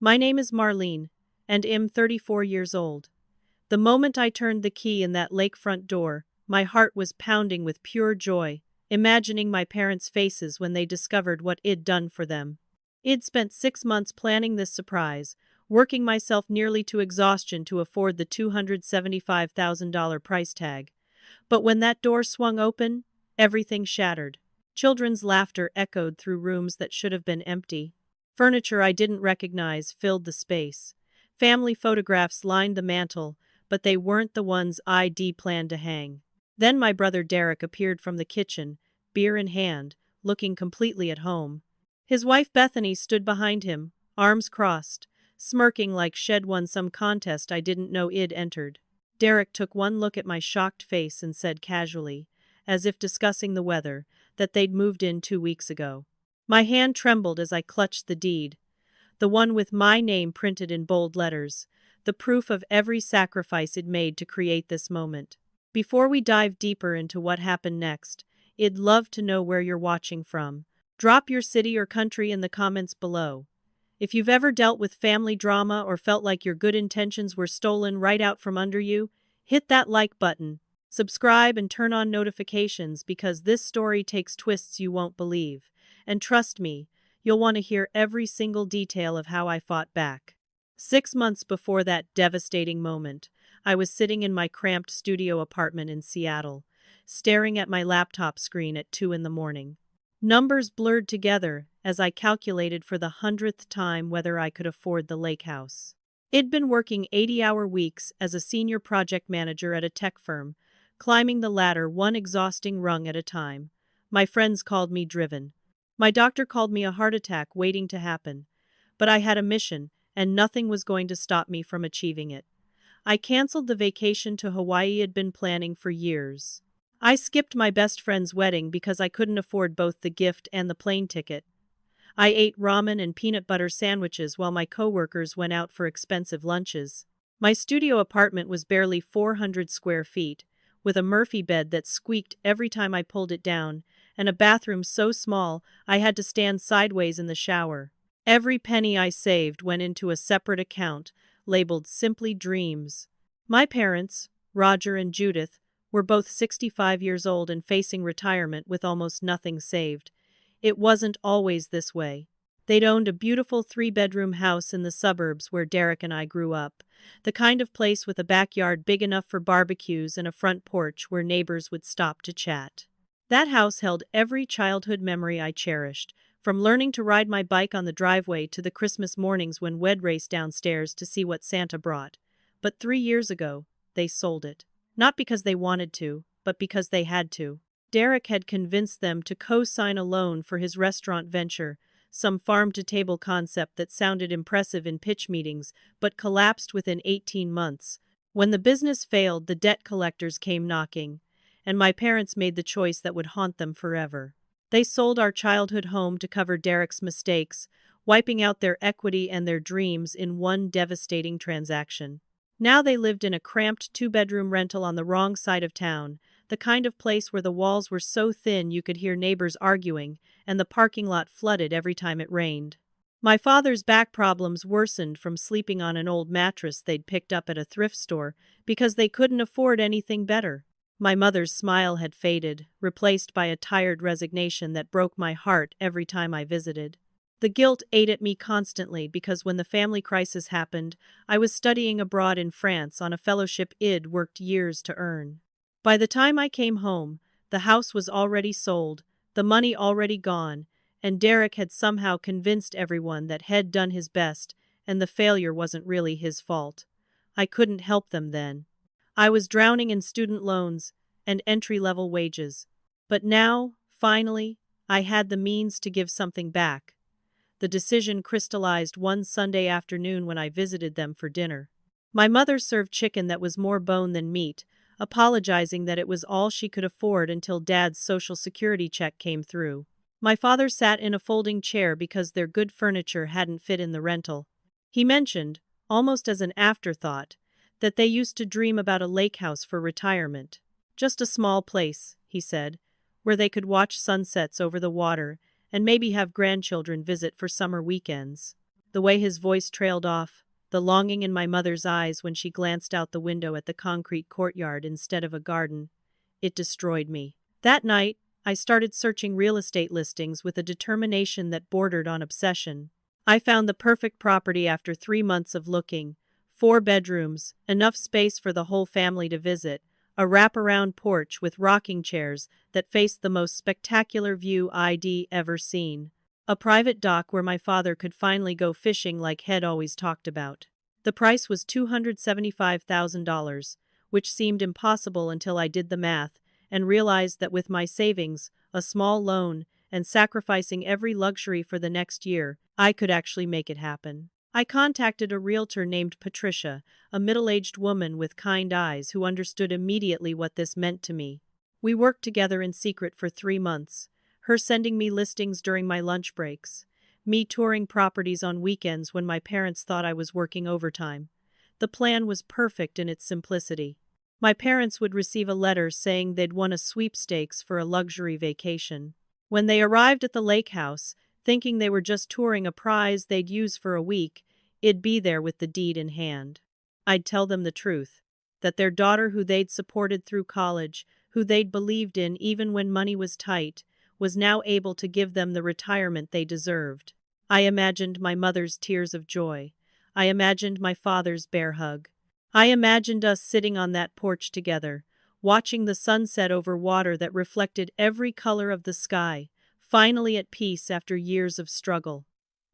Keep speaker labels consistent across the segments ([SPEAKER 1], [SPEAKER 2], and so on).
[SPEAKER 1] My name is Marlene, and am 34 years old. The moment I turned the key in that lakefront door, my heart was pounding with pure joy, imagining my parents' faces when they discovered what I'd done for them. I'd spent 6 months planning this surprise, working myself nearly to exhaustion to afford the $275,000 price tag. But when that door swung open, everything shattered. Children's laughter echoed through rooms that should have been empty. Furniture I didn't recognize filled the space. Family photographs lined the mantel, but they weren't the ones I'd planned to hang. Then my brother Derek appeared from the kitchen, beer in hand, looking completely at home. His wife Bethany stood behind him, arms crossed, smirking like she'd won some contest I didn't know I'd entered. Derek took one look at my shocked face and said casually, as if discussing the weather, that they'd moved in 2 weeks ago. My hand trembled as I clutched the deed, the one with my name printed in bold letters, the proof of every sacrifice I'd made to create this moment. Before we dive deeper into what happened next, I'd love to know where you're watching from. Drop your city or country in the comments below. If you've ever dealt with family drama or felt like your good intentions were stolen right out from under you, hit that like button, subscribe and turn on notifications because this story takes twists you won't believe. And trust me, you'll want to hear every single detail of how I fought back. 6 months before that devastating moment, I was sitting in my cramped studio apartment in Seattle, staring at my laptop screen at 2 in the morning. Numbers blurred together as I calculated for the 100th time whether I could afford the lake house. I'd been working 80-hour weeks as a senior project manager at a tech firm, climbing the ladder one exhausting rung at a time. My friends called me driven. My doctor called me a heart attack waiting to happen. But I had a mission, and nothing was going to stop me from achieving it. I canceled the vacation to Hawaii I'd been planning for years. I skipped my best friend's wedding because I couldn't afford both the gift and the plane ticket. I ate ramen and peanut butter sandwiches while my coworkers went out for expensive lunches. My studio apartment was barely 400 square feet, with a Murphy bed that squeaked every time I pulled it down, and a bathroom so small I had to stand sideways in the shower. Every penny I saved went into a separate account, labeled Simply Dreams. My parents, Roger and Judith, were both 65 years old and facing retirement with almost nothing saved. It wasn't always this way. They'd owned a beautiful 3-bedroom house in the suburbs where Derek and I grew up, the kind of place with a backyard big enough for barbecues and a front porch where neighbors would stop to chat. That house held every childhood memory I cherished, from learning to ride my bike on the driveway to the Christmas mornings when we'd race downstairs to see what Santa brought. But 3 years ago, they sold it. Not because they wanted to, but because they had to. Derek had convinced them to co-sign a loan for his restaurant venture, some farm-to-table concept that sounded impressive in pitch meetings, but collapsed within 18 months. When the business failed, the debt collectors came knocking, and my parents made the choice that would haunt them forever. They sold our childhood home to cover Derek's mistakes, wiping out their equity and their dreams in one devastating transaction. Now they lived in a cramped 2-bedroom rental on the wrong side of town, the kind of place where the walls were so thin you could hear neighbors arguing, and the parking lot flooded every time it rained. My father's back problems worsened from sleeping on an old mattress they'd picked up at a thrift store because they couldn't afford anything better. My mother's smile had faded, replaced by a tired resignation that broke my heart every time I visited. The guilt ate at me constantly because when the family crisis happened, I was studying abroad in France on a fellowship I'd worked years to earn. By the time I came home, the house was already sold, the money already gone, and Derek had somehow convinced everyone that he'd done his best and the failure wasn't really his fault. I couldn't help them then. I was drowning in student loans and entry-level wages. But now, finally, I had the means to give something back. The decision crystallized one Sunday afternoon when I visited them for dinner. My mother served chicken that was more bone than meat, apologizing that it was all she could afford until Dad's Social Security check came through. My father sat in a folding chair because their good furniture hadn't fit in the rental. He mentioned, almost as an afterthought, that they used to dream about a lake house for retirement. Just a small place, he said, where they could watch sunsets over the water and maybe have grandchildren visit for summer weekends. The way his voice trailed off, the longing in my mother's eyes when she glanced out the window at the concrete courtyard instead of a garden, it destroyed me. That night, I started searching real estate listings with a determination that bordered on obsession. I found the perfect property after 3 months of looking. 4 bedrooms, enough space for the whole family to visit, a wraparound porch with rocking chairs that faced the most spectacular view I'd ever seen. A private dock where my father could finally go fishing like Head always talked about. The price was $275,000, which seemed impossible until I did the math and realized that with my savings, a small loan, and sacrificing every luxury for the next year, I could actually make it happen. I contacted a realtor named Patricia, a middle-aged woman with kind eyes who understood immediately what this meant to me. We worked together in secret for 3 months, her sending me listings during my lunch breaks, me touring properties on weekends when my parents thought I was working overtime. The plan was perfect in its simplicity. My parents would receive a letter saying they'd won a sweepstakes for a luxury vacation. When they arrived at the lake house, thinking they were just touring a prize they'd use for a week, it'd be there with the deed in hand. I'd tell them the truth, that their daughter who they'd supported through college, who they'd believed in even when money was tight, was now able to give them the retirement they deserved. I imagined my mother's tears of joy. I imagined my father's bear hug. I imagined us sitting on that porch together, watching the sunset over water that reflected every color of the sky, finally at peace after years of struggle.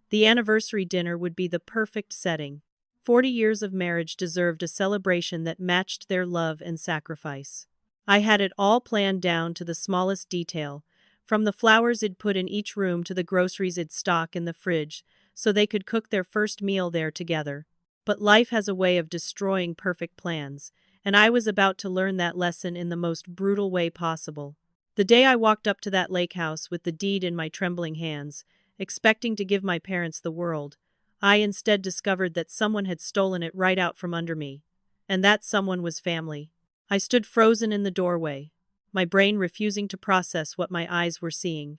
[SPEAKER 1] The anniversary dinner would be the perfect setting. 40 years of marriage deserved a celebration that matched their love and sacrifice. I had it all planned down to the smallest detail, from the flowers I'd put in each room to the groceries I'd stock in the fridge, so they could cook their first meal there together. But life has a way of destroying perfect plans, and I was about to learn that lesson in the most brutal way possible. The day I walked up to that lake house with the deed in my trembling hands, expecting to give my parents the world, I instead discovered that someone had stolen it right out from under me. And that someone was family. I stood frozen in the doorway, my brain refusing to process what my eyes were seeing.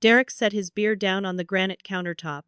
[SPEAKER 1] Derek set his beer down on the granite countertop,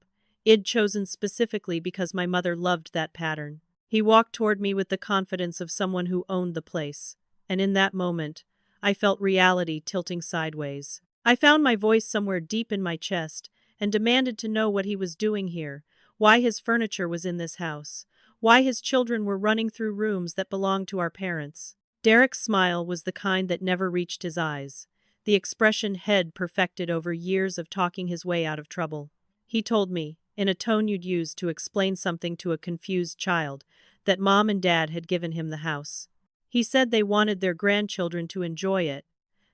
[SPEAKER 1] I'd chosen specifically because my mother loved that pattern. He walked toward me with the confidence of someone who owned the place, and in that moment, I felt reality tilting sideways. I found my voice somewhere deep in my chest and demanded to know what he was doing here, why his furniture was in this house, why his children were running through rooms that belonged to our parents. Derek's smile was the kind that never reached his eyes, the expression Head perfected over years of talking his way out of trouble. He told me, in a tone you'd use to explain something to a confused child, that Mom and Dad had given him the house. He said they wanted their grandchildren to enjoy it,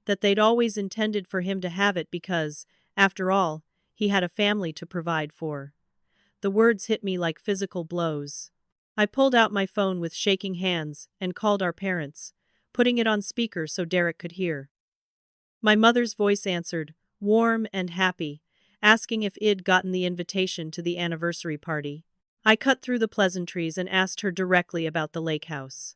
[SPEAKER 1] that they'd always intended for him to have it because, after all, he had a family to provide for. The words hit me like physical blows. I pulled out my phone with shaking hands and called our parents, putting it on speaker so Derek could hear. My mother's voice answered, warm and happy, asking if I'd gotten the invitation to the anniversary party. I cut through the pleasantries and asked her directly about the lake house.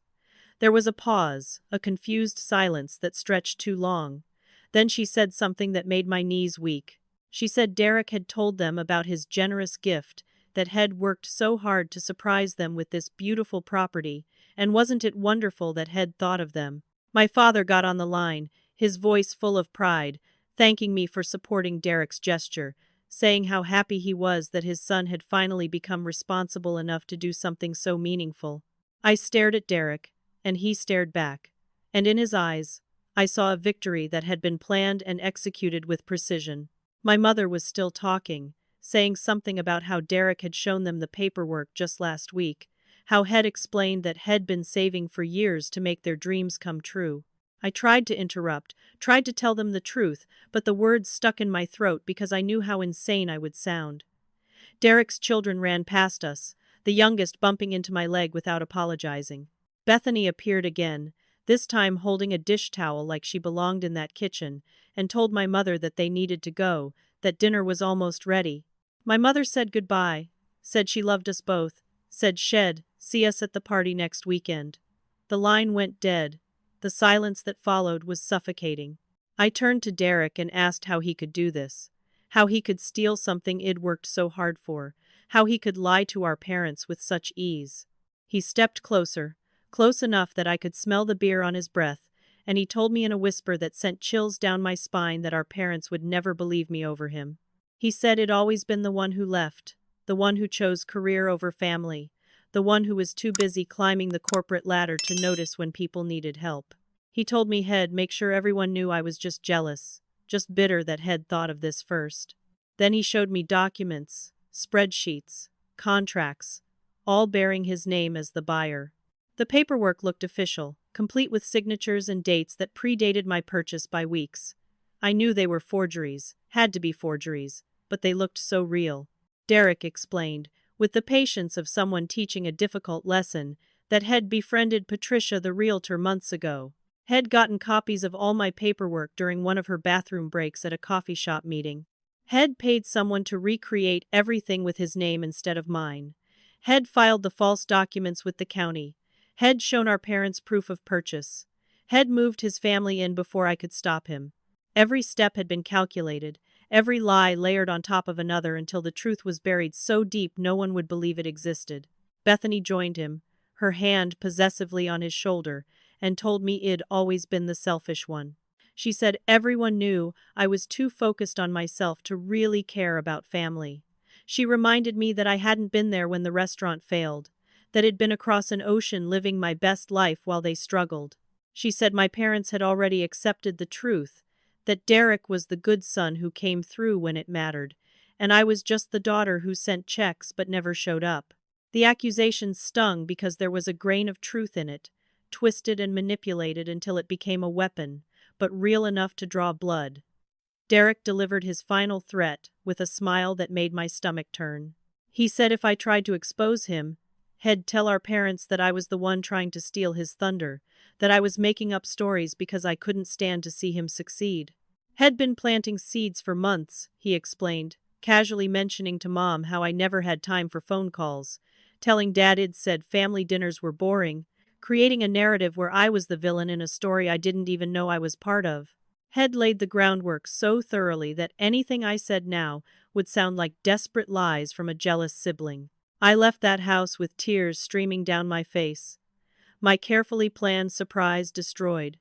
[SPEAKER 1] There was a pause, a confused silence that stretched too long. Then she said something that made my knees weak. She said Derek had told them about his generous gift, that Head worked so hard to surprise them with this beautiful property, and wasn't it wonderful that Head thought of them? My father got on the line, his voice full of pride, thanking me for supporting Derek's gesture, saying how happy he was that his son had finally become responsible enough to do something so meaningful. I stared at Derek, and he stared back, and in his eyes, I saw a victory that had been planned and executed with precision. My mother was still talking, saying something about how Derek had shown them the paperwork just last week, how Head explained that Head been saving for years to make their dreams come true. I tried to interrupt, tried to tell them the truth, but the words stuck in my throat because I knew how insane I would sound. Derek's children ran past us, the youngest bumping into my leg without apologizing. Bethany appeared again, this time holding a dish towel like she belonged in that kitchen, and told my mother that they needed to go, that dinner was almost ready. My mother said goodbye, said she loved us both, said she'd see us at the party next weekend. The line went dead. The silence that followed was suffocating. I turned to Derek and asked how he could do this, how he could steal something I'd worked so hard for, how he could lie to our parents with such ease. He stepped closer, close enough that I could smell the beer on his breath, and he told me in a whisper that sent chills down my spine that our parents would never believe me over him. He said I'd always been the one who left, the one who chose career over family, the one who was too busy climbing the corporate ladder to notice when people needed help. He told me He'd make sure everyone knew I was just jealous, just bitter that He'd thought of this first. Then he showed me documents, spreadsheets, contracts, all bearing his name as the buyer. The paperwork looked official, complete with signatures and dates that predated my purchase by weeks. I knew they were forgeries, had to be forgeries, but they looked so real. Derek explained, with the patience of someone teaching a difficult lesson, that He'd befriended Patricia the realtor months ago. He'd gotten copies of all my paperwork during one of her bathroom breaks at a coffee shop meeting. He'd paid someone to recreate everything with his name instead of mine. He'd filed the false documents with the county. He'd shown our parents proof of purchase. He'd moved his family in before I could stop him. Every step had been calculated, every lie layered on top of another until the truth was buried so deep no one would believe it existed. Bethany joined him, her hand possessively on his shoulder, and told me I'd always been the selfish one. She said everyone knew I was too focused on myself to really care about family. She reminded me that I hadn't been there when the restaurant failed, that I'd been across an ocean living my best life while they struggled. She said my parents had already accepted the truth, that Derek was the good son who came through when it mattered, and I was just the daughter who sent checks but never showed up. The accusations stung because there was a grain of truth in it, twisted and manipulated until it became a weapon, but real enough to draw blood. Derek delivered his final threat with a smile that made my stomach turn. He said if I tried to expose him, He'd tell our parents that I was the one trying to steal his thunder, that I was making up stories because I couldn't stand to see him succeed. He'd been planting seeds for months, he explained, casually mentioning to Mom how I never had time for phone calls, telling Dad I'd said family dinners were boring, creating a narrative where I was the villain in a story I didn't even know I was part of. He'd laid the groundwork so thoroughly that anything I said now would sound like desperate lies from a jealous sibling. I left that house with tears streaming down my face. My carefully planned surprise destroyed,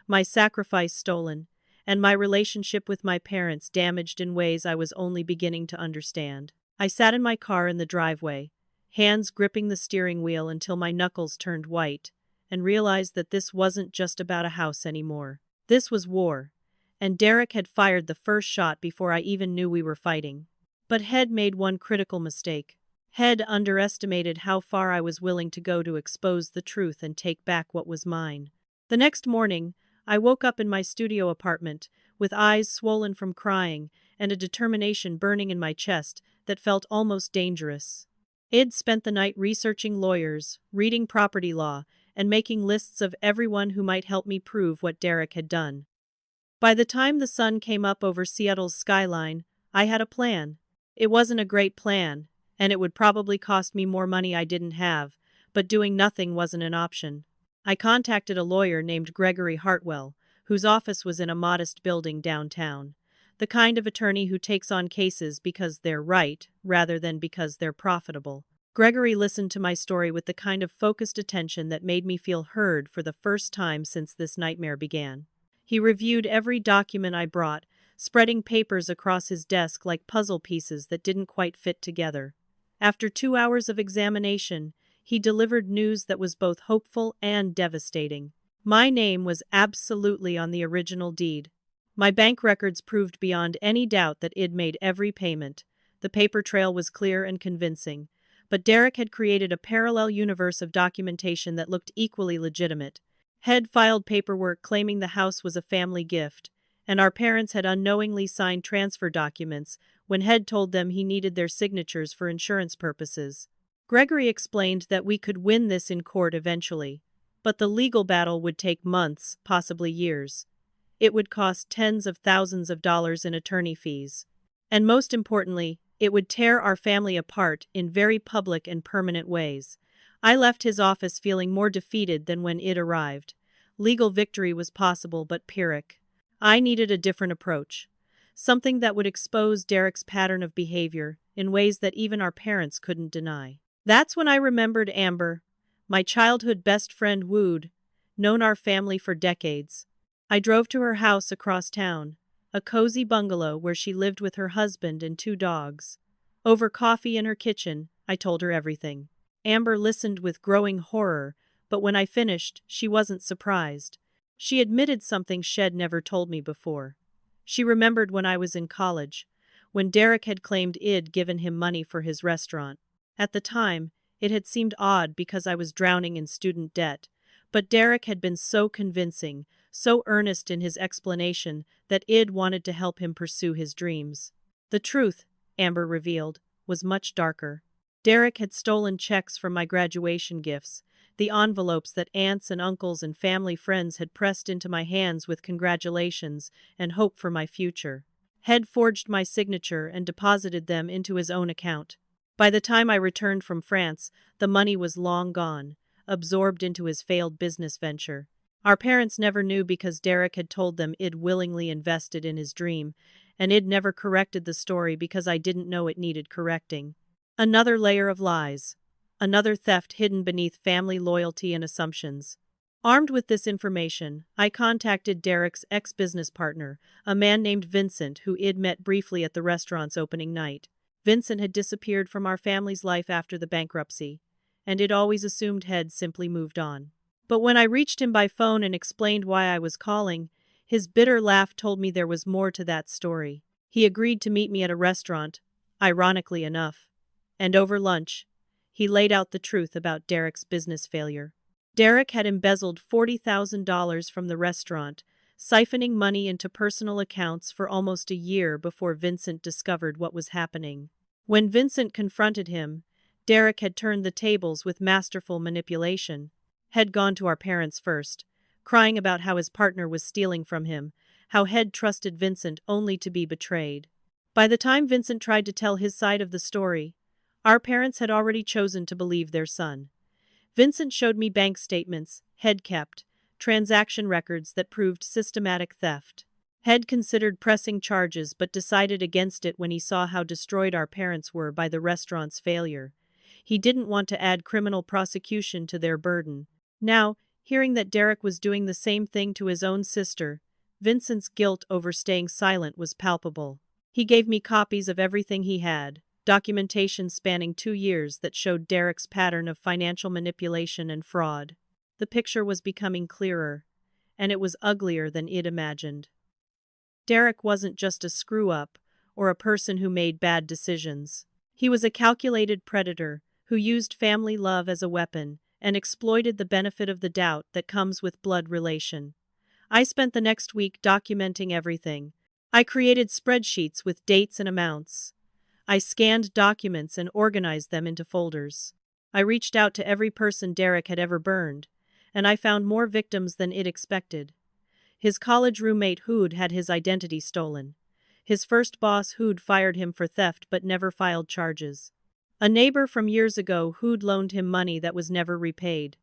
[SPEAKER 1] my sacrifice stolen, and my relationship with my parents damaged in ways I was only beginning to understand. I sat in my car in the driveway, hands gripping the steering wheel until my knuckles turned white, and realized that this wasn't just about a house anymore. This was war, and Derek had fired the first shot before I even knew we were fighting. But He'd made one critical mistake. He'd underestimated how far I was willing to go to expose the truth and take back what was mine. The next morning, I woke up in my studio apartment, with eyes swollen from crying and a determination burning in my chest that felt almost dangerous. I'd spent the night researching lawyers, reading property law, and making lists of everyone who might help me prove what Derek had done. By the time the sun came up over Seattle's skyline, I had a plan. It wasn't a great plan, and it would probably cost me more money I didn't have, but doing nothing wasn't an option. I contacted a lawyer named Gregory Hartwell, whose office was in a modest building downtown. The kind of attorney who takes on cases because they're right, rather than because they're profitable. Gregory listened to my story with the kind of focused attention that made me feel heard for the first time since this nightmare began. He reviewed every document I brought, spreading papers across his desk like puzzle pieces that didn't quite fit together. After 2 hours of examination, he delivered news that was both hopeful and devastating. My name was absolutely on the original deed. My bank records proved beyond any doubt that I'd made every payment. The paper trail was clear and convincing. But Derek had created a parallel universe of documentation that looked equally legitimate. He'd filed paperwork claiming the house was a family gift, and our parents had unknowingly signed transfer documents when He'd told them he needed their signatures for insurance purposes. Gregory explained that we could win this in court eventually, but the legal battle would take months, possibly years. It would cost tens of thousands of dollars in attorney fees. And most importantly, it would tear our family apart in very public and permanent ways. I left his office feeling more defeated than when I'd arrived. Legal victory was possible but Pyrrhic. I needed a different approach. something that would expose Derek's pattern of behavior in ways that even our parents couldn't deny. That's when I remembered Amber, my childhood best friend wooed, known our family for decades. I drove to her house across town, a cozy bungalow where she lived with her husband and 2 dogs. Over coffee in her kitchen, I told her everything. Amber listened with growing horror, but when I finished, she wasn't surprised. She admitted something Shed never told me before. She remembered when I was in college, when Derek had claimed I'd given him money for his restaurant. At the time, it had seemed odd because I was drowning in student debt, but Derek had been so convincing, so earnest in his explanation that I'd wanted to help him pursue his dreams. The truth, Amber revealed, was much darker. Derek had stolen checks from my graduation gifts, the envelopes that aunts and uncles and family friends had pressed into my hands with congratulations and hope for my future. Had forged my signature and deposited them into his own account. By the time I returned from France, the money was long gone, absorbed into his failed business venture. Our parents never knew because Derek had told them I'd willingly invested in his dream, and I'd never corrected the story because I didn't know it needed correcting. Another layer of lies. Another theft hidden beneath family loyalty and assumptions. Armed with this information, I contacted Derek's ex-business partner, a man named Vincent who I'd met briefly at the restaurant's opening night. Vincent had disappeared from our family's life after the bankruptcy, and I'd always assumed had simply moved on. But when I reached him by phone and explained why I was calling, his bitter laugh told me there was more to that story. He agreed to meet me at a restaurant, ironically enough, and over lunch, he laid out the truth about Derek's business failure. Derek had embezzled $40,000 from the restaurant, siphoning money into personal accounts for almost a year before Vincent discovered what was happening. When Vincent confronted him, Derek had turned the tables with masterful manipulation. Had gone to our parents first, crying about how his partner was stealing from him, how Head trusted Vincent only to be betrayed. By the time Vincent tried to tell his side of the story, our parents had already chosen to believe their son. Vincent showed me bank statements Head kept, transaction records that proved systematic theft. Head considered pressing charges but decided against it when he saw how destroyed our parents were by the restaurant's failure. He didn't want to add criminal prosecution to their burden. Now, hearing that Derek was doing the same thing to his own sister, Vincent's guilt over staying silent was palpable. He gave me copies of everything he had, documentation spanning 2 years that showed Derek's pattern of financial manipulation and fraud. The picture was becoming clearer, and it was uglier than I'd imagined. Derek wasn't just a screw-up or a person who made bad decisions. He was a calculated predator who used family love as a weapon and exploited the benefit of the doubt that comes with blood relation. I spent the next week documenting everything. I created spreadsheets with dates and amounts. I scanned documents and organized them into folders. I reached out to every person Derek had ever burned, and I found more victims than I'd expected. His college roommate Hood had his identity stolen. His first boss Hood fired him for theft but never filed charges. A neighbor from years ago Hood loaned him money that was never repaid.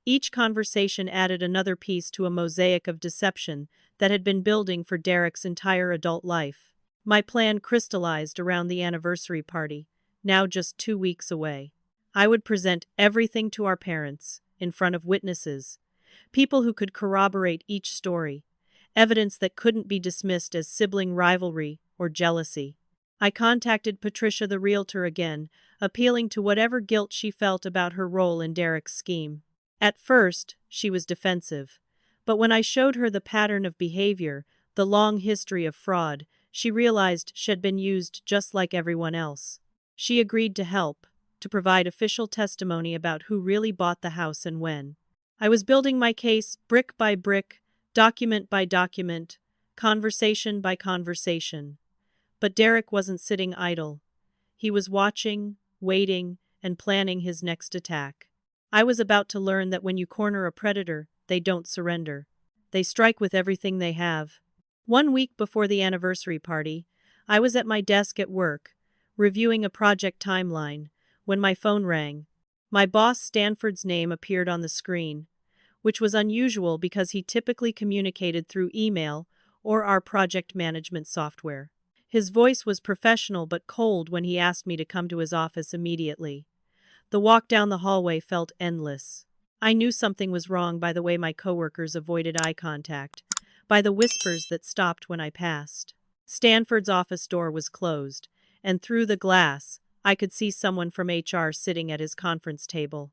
[SPEAKER 1] Each conversation added another piece to a mosaic of deception that had been building for Derek's entire adult life. My plan crystallized around the anniversary party, now just 2 weeks away. I would present everything to our parents, in front of witnesses, people who could corroborate each story, evidence that couldn't be dismissed as sibling rivalry or jealousy. I contacted Patricia the realtor again, appealing to whatever guilt she felt about her role in Derek's scheme. At first, she was defensive, but when I showed her the pattern of behavior, the long history of fraud, she realized she'd been used just like everyone else. She agreed to help, to provide official testimony about who really bought the house and when. I was building my case brick by brick, document by document, conversation by conversation. But Derek wasn't sitting idle. He was watching, waiting, and planning his next attack. I was about to learn that when you corner a predator, they don't surrender. They strike with everything they have. 1 week before the anniversary party, I was at my desk at work, reviewing a project timeline, when my phone rang. My boss Stanford's name appeared on the screen, which was unusual because he typically communicated through email or our project management software. His voice was professional but cold when he asked me to come to his office immediately. The walk down the hallway felt endless. I knew something was wrong by the way my coworkers avoided eye contact, by the whispers that stopped when I passed. Stanford's office door was closed, and through the glass, I could see someone from HR sitting at his conference table.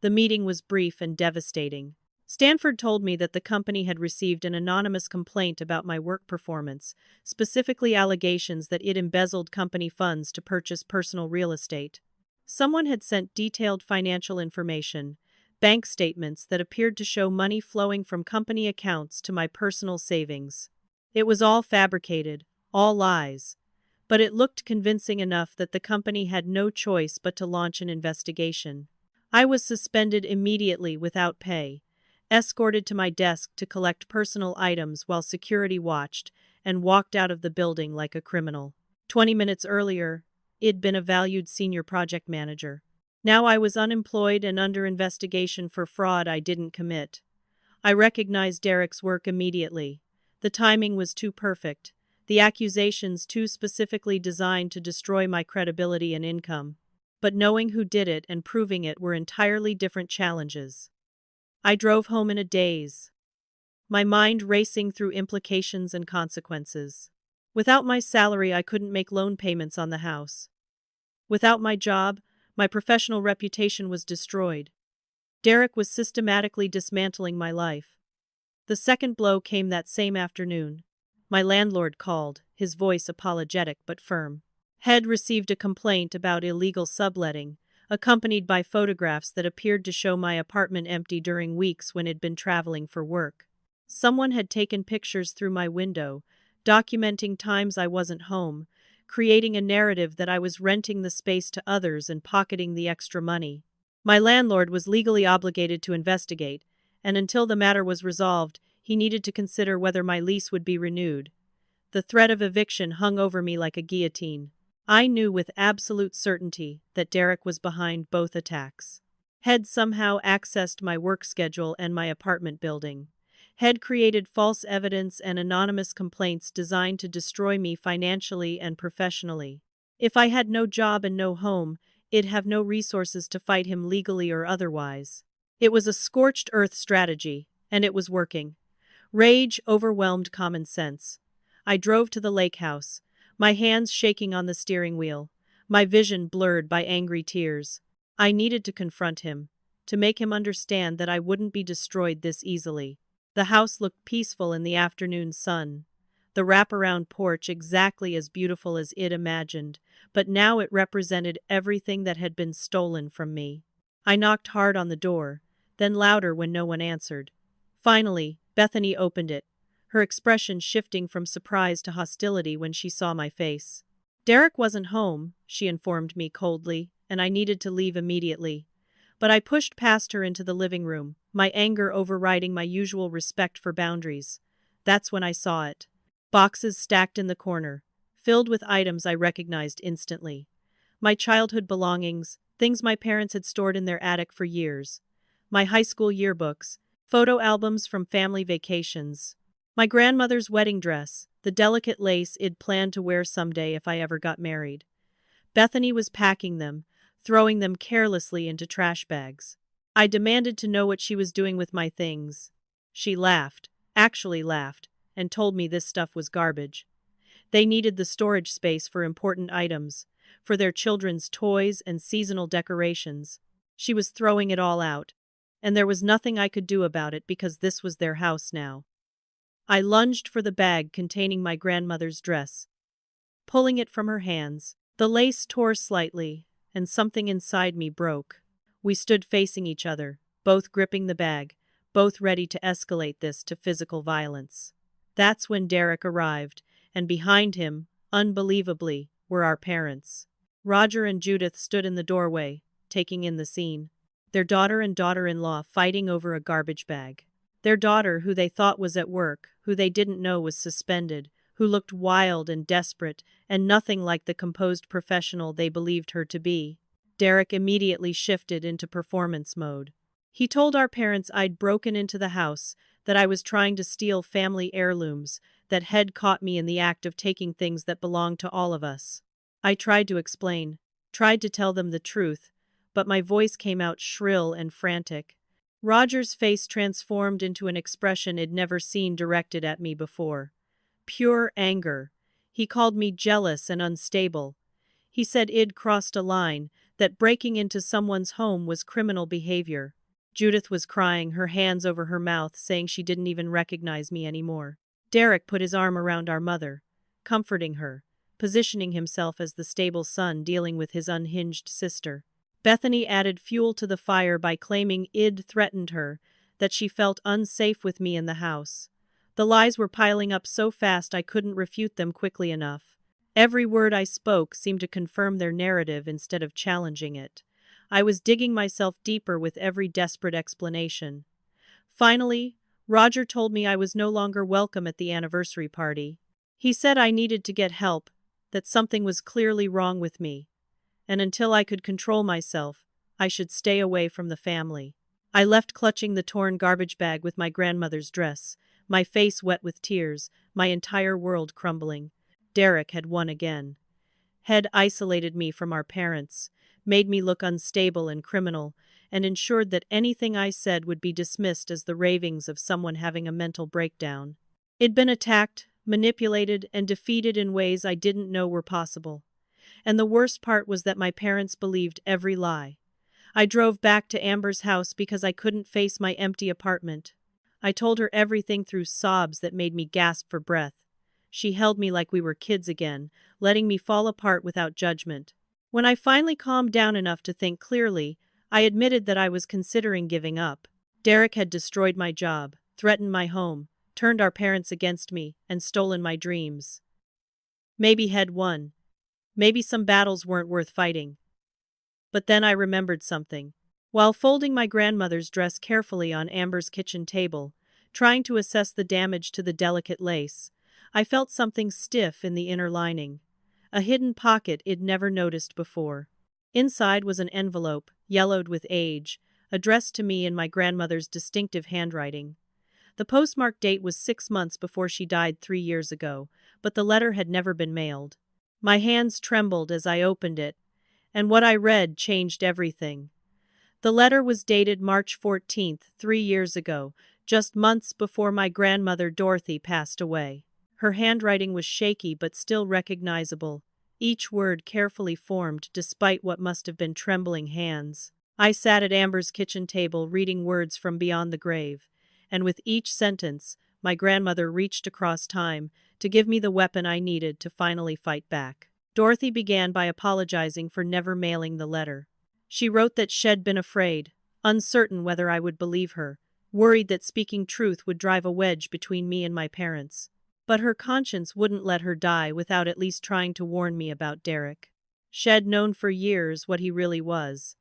[SPEAKER 1] The meeting was brief and devastating. Stanford told me that the company had received an anonymous complaint about my work performance, specifically allegations that it embezzled company funds to purchase personal real estate. Someone had sent detailed financial information, bank statements that appeared to show money flowing from company accounts to my personal savings. It was all fabricated, all lies. But it looked convincing enough that the company had no choice but to launch an investigation. I was suspended immediately without pay, escorted to my desk to collect personal items while security watched, and walked out of the building like a criminal. 20 minutes earlier, I'd been a valued senior project manager. Now I was unemployed and under investigation for fraud I didn't commit. I recognized Derek's work immediately. The timing was too perfect, the accusations too specifically designed to destroy my credibility and income. But knowing who did it and proving it were entirely different challenges. I drove home in a daze, my mind racing through implications and consequences. Without my salary, I couldn't make loan payments on the house. Without my job, my professional reputation was destroyed. Derek was systematically dismantling my life. The second blow came that same afternoon. My landlord called, his voice apologetic but firm. Had received a complaint about illegal subletting, accompanied by photographs that appeared to show my apartment empty during weeks when I'd been traveling for work. Someone had taken pictures through my window, documenting times I wasn't home, creating a narrative that I was renting the space to others and pocketing the extra money. My landlord was legally obligated to investigate, and until the matter was resolved, he needed to consider whether my lease would be renewed. The threat of eviction hung over me like a guillotine. I knew with absolute certainty that Derek was behind both attacks. Had somehow accessed my work schedule and my apartment building. Had created false evidence and anonymous complaints designed to destroy me financially and professionally. If I had no job and no home, I'd have no resources to fight him legally or otherwise. It was a scorched earth strategy, and it was working. Rage overwhelmed common sense. I drove to the lake house, my hands shaking on the steering wheel, my vision blurred by angry tears. I needed to confront him, to make him understand that I wouldn't be destroyed this easily. The house looked peaceful in the afternoon sun, the wraparound porch exactly as beautiful as I'd imagined, but now it represented everything that had been stolen from me. I knocked hard on the door, then louder when no one answered. Finally, Bethany opened it, her expression shifting from surprise to hostility when she saw my face. Derek wasn't home, she informed me coldly, and I needed to leave immediately. But I pushed past her into the living room, my anger overriding my usual respect for boundaries. That's when I saw it. Boxes stacked in the corner, filled with items I recognized instantly. My childhood belongings, things my parents had stored in their attic for years. My high school yearbooks, photo albums from family vacations. My grandmother's wedding dress, the delicate lace I'd planned to wear someday if I ever got married. Bethany was packing them, throwing them carelessly into trash bags. I demanded to know what she was doing with my things. She laughed, actually laughed, and told me this stuff was garbage. They needed the storage space for important items, for their children's toys and seasonal decorations. She was throwing it all out, and there was nothing I could do about it because this was their house now. I lunged for the bag containing my grandmother's dress. Pulling it from her hands, the lace tore slightly, and something inside me broke. We stood facing each other, both gripping the bag, both ready to escalate this to physical violence. That's when Derek arrived, and behind him, unbelievably, were our parents. Roger and Judith stood in the doorway, taking in the scene. Their daughter and daughter-in-law fighting over a garbage bag. Their daughter, who they thought was at work, who they didn't know was suspended, who looked wild and desperate, and nothing like the composed professional they believed her to be. Derek immediately shifted into performance mode. He told our parents I'd broken into the house, that I was trying to steal family heirlooms, that Head caught me in the act of taking things that belonged to all of us. I tried to explain, tried to tell them the truth, but my voice came out shrill and frantic. Roger's face transformed into an expression I'd never seen directed at me before. Pure anger. He called me jealous and unstable. He said I'd crossed a line, that breaking into someone's home was criminal behavior. Judith was crying, her hands over her mouth, saying she didn't even recognize me anymore. Derek put his arm around our mother, comforting her, positioning himself as the stable son dealing with his unhinged sister. Bethany added fuel to the fire by claiming I'd threatened her, that she felt unsafe with me in the house. The lies were piling up so fast I couldn't refute them quickly enough. Every word I spoke seemed to confirm their narrative instead of challenging it. I was digging myself deeper with every desperate explanation. Finally, Roger told me I was no longer welcome at the anniversary party. He said I needed to get help, that something was clearly wrong with me, and until I could control myself, I should stay away from the family. I left clutching the torn garbage bag with my grandmother's dress, my face wet with tears, my entire world crumbling. Derek had won again. Had isolated me from our parents, made me look unstable and criminal, and ensured that anything I said would be dismissed as the ravings of someone having a mental breakdown. I'd been attacked, manipulated, and defeated in ways I didn't know were possible. And the worst part was that my parents believed every lie. I drove back to Amber's house because I couldn't face my empty apartment. I told her everything through sobs that made me gasp for breath. She held me like we were kids again, letting me fall apart without judgment. When I finally calmed down enough to think clearly, I admitted that I was considering giving up. Derek had destroyed my job, threatened my home, turned our parents against me, and stolen my dreams. Maybe Head won. Maybe some battles weren't worth fighting. But then I remembered something. While folding my grandmother's dress carefully on Amber's kitchen table, trying to assess the damage to the delicate lace, I felt something stiff in the inner lining. A hidden pocket I'd never noticed before. Inside was an envelope, yellowed with age, addressed to me in my grandmother's distinctive handwriting. The postmark date was 6 months before she died 3 years ago, but the letter had never been mailed. My hands trembled as I opened it, and what I read changed everything. The letter was dated March 14th, 3 years ago, just months before my grandmother Dorothy passed away. Her handwriting was shaky but still recognizable, each word carefully formed despite what must have been trembling hands. I sat at Amber's kitchen table reading words from beyond the grave, and with each sentence, my grandmother reached across time to give me the weapon I needed to finally fight back. Dorothy began by apologizing for never mailing the letter. She wrote that she'd been afraid, uncertain whether I would believe her, worried that speaking truth would drive a wedge between me and my parents. But her conscience wouldn't let her die without at least trying to warn me about Derek. She'd known for years what he really was.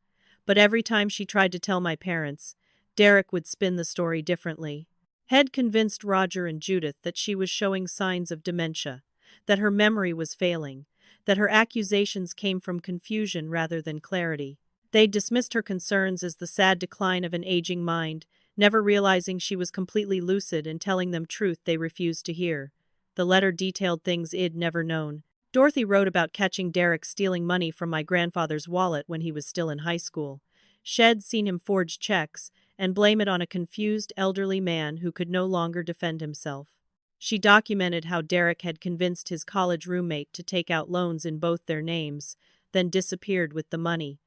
[SPEAKER 1] But every time she tried to tell my parents, Derek would spin the story differently. Head convinced Roger and Judith that she was showing signs of dementia, that her memory was failing, that her accusations came from confusion rather than clarity. They dismissed her concerns as the sad decline of an aging mind, never realizing she was completely lucid and telling them truth they refused to hear. The letter detailed things I'd never known. Dorothy wrote about catching Derek stealing money from my grandfather's wallet when he was still in high school. She'd seen him forge checks and blame it on a confused elderly man who could no longer defend himself. She documented how Derek had convinced his college roommate to take out loans in both their names, then disappeared with the money,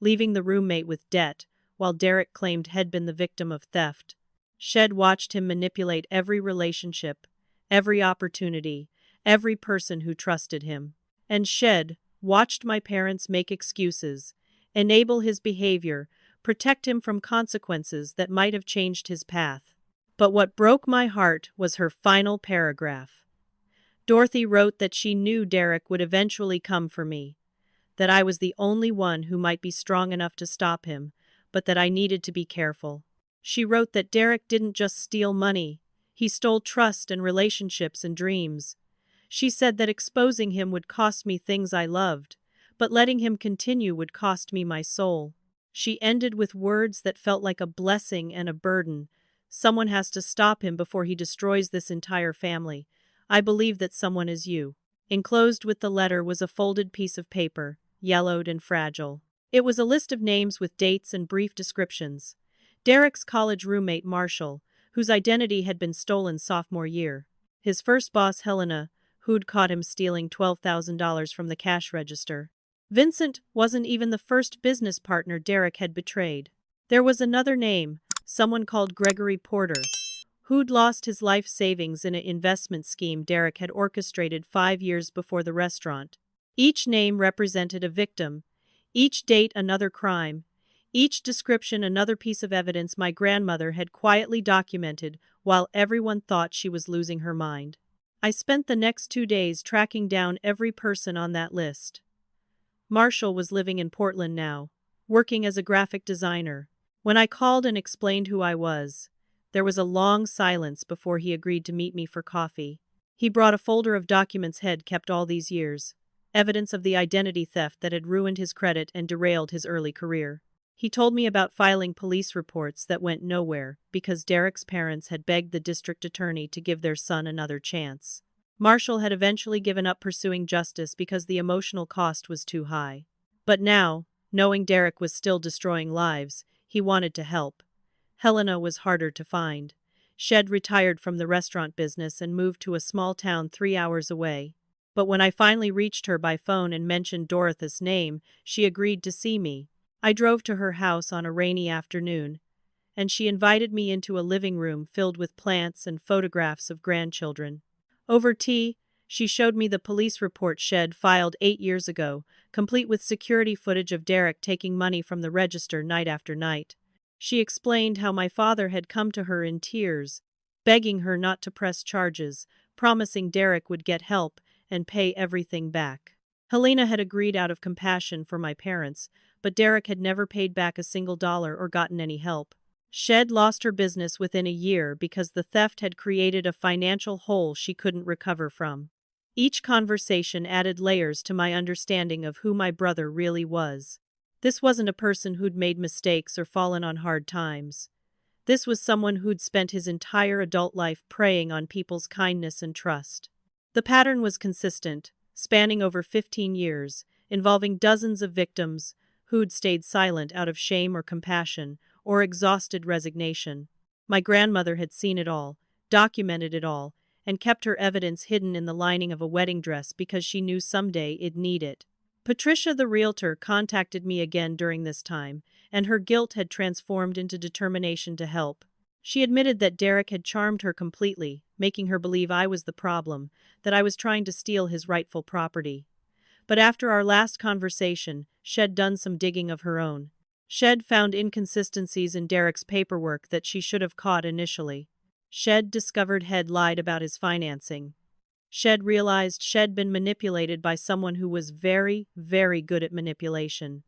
[SPEAKER 1] leaving the roommate with debt, while Derek claimed had been the victim of theft. She'd watched him manipulate every relationship, every opportunity, every person who trusted him. And She'd watched my parents make excuses, enable his behavior, protect him from consequences that might have changed his path. But what broke my heart was her final paragraph. Dorothy wrote that she knew Derek would eventually come for me, that I was the only one who might be strong enough to stop him, but that I needed to be careful. She wrote that Derek didn't just steal money, he stole trust and relationships and dreams. She said that exposing him would cost me things I loved, but letting him continue would cost me my soul. She ended with words that felt like a blessing and a burden. Someone has to stop him before he destroys this entire family. I believe that someone is you." Enclosed with the letter was a folded piece of paper, yellowed and fragile. It was a list of names with dates and brief descriptions. Derek's college roommate Marshall, whose identity had been stolen sophomore year. His first boss Helena, who'd caught him stealing $12,000 from the cash register. Vincent wasn't even the first business partner Derek had betrayed. There was another name, someone called Gregory Porter, who'd lost his life savings in an investment scheme Derek had orchestrated 5 years before the restaurant. Each name represented a victim, each date another crime, each description another piece of evidence my grandmother had quietly documented while everyone thought she was losing her mind. I spent the next 2 days tracking down every person on that list. Marshall was living in Portland now, working as a graphic designer. When I called and explained who I was, there was a long silence before he agreed to meet me for coffee. He brought a folder of documents he'd kept all these years, evidence of the identity theft that had ruined his credit and derailed his early career. He told me about filing police reports that went nowhere because Derek's parents had begged the district attorney to give their son another chance. Marshall had eventually given up pursuing justice because the emotional cost was too high. But now, knowing Derek was still destroying lives, he wanted to help. Helena was harder to find. She'd retired from the restaurant business and moved to a small town 3 hours away. But when I finally reached her by phone and mentioned Dorothy's name, she agreed to see me. I drove to her house on a rainy afternoon, and she invited me into a living room filled with plants and photographs of grandchildren. Over tea, she showed me the police report she'd filed 8 years ago, complete with security footage of Derek taking money from the register night after night. She explained how my father had come to her in tears, begging her not to press charges, promising Derek would get help and pay everything back. Helena had agreed out of compassion for my parents, but Derek had never paid back a single dollar or gotten any help. She'd lost her business within a year because the theft had created a financial hole she couldn't recover from. Each conversation added layers to my understanding of who my brother really was. This wasn't a person who'd made mistakes or fallen on hard times. This was someone who'd spent his entire adult life preying on people's kindness and trust. The pattern was consistent, spanning over 15 years, involving dozens of victims who'd stayed silent out of shame or compassion, or exhausted resignation. My grandmother had seen it all, documented it all, and kept her evidence hidden in the lining of a wedding dress because she knew someday it'd need it. Patricia the realtor contacted me again during this time, and her guilt had transformed into determination to help. She admitted that Derek had charmed her completely, making her believe I was the problem, that I was trying to steal his rightful property. But after our last conversation, she'd done some digging of her own. She'd found inconsistencies in Derek's paperwork that she should have caught initially. She'd discovered he'd lied about his financing. She'd realized she'd been manipulated by someone who was very, very good at manipulation.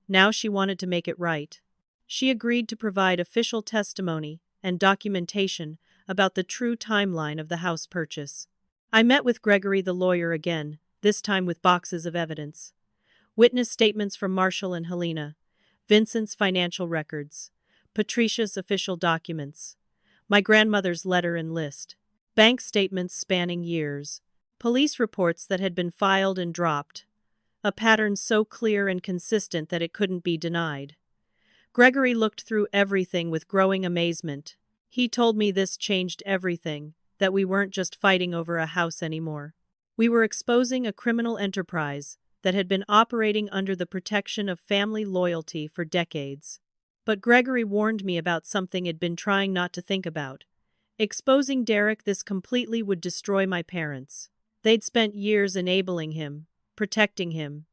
[SPEAKER 1] Now she wanted to make it right. She agreed to provide official testimony and documentation about the true timeline of the house purchase. I met with Gregory the lawyer again, this time with boxes of evidence. Witness statements from Marshall and Helena, Vincent's financial records, Patricia's official documents, my grandmother's letter and list, bank statements spanning years, police reports that had been filed and dropped, a pattern so clear and consistent that it couldn't be denied. Gregory looked through everything with growing amazement. He told me this changed everything, that we weren't just fighting over a house anymore. We were exposing a criminal enterprise that had been operating under the protection of family loyalty for decades. But Gregory warned me about something I'd been trying not to think about. Exposing Derek this completely would destroy my parents. They'd spent years enabling him, protecting him,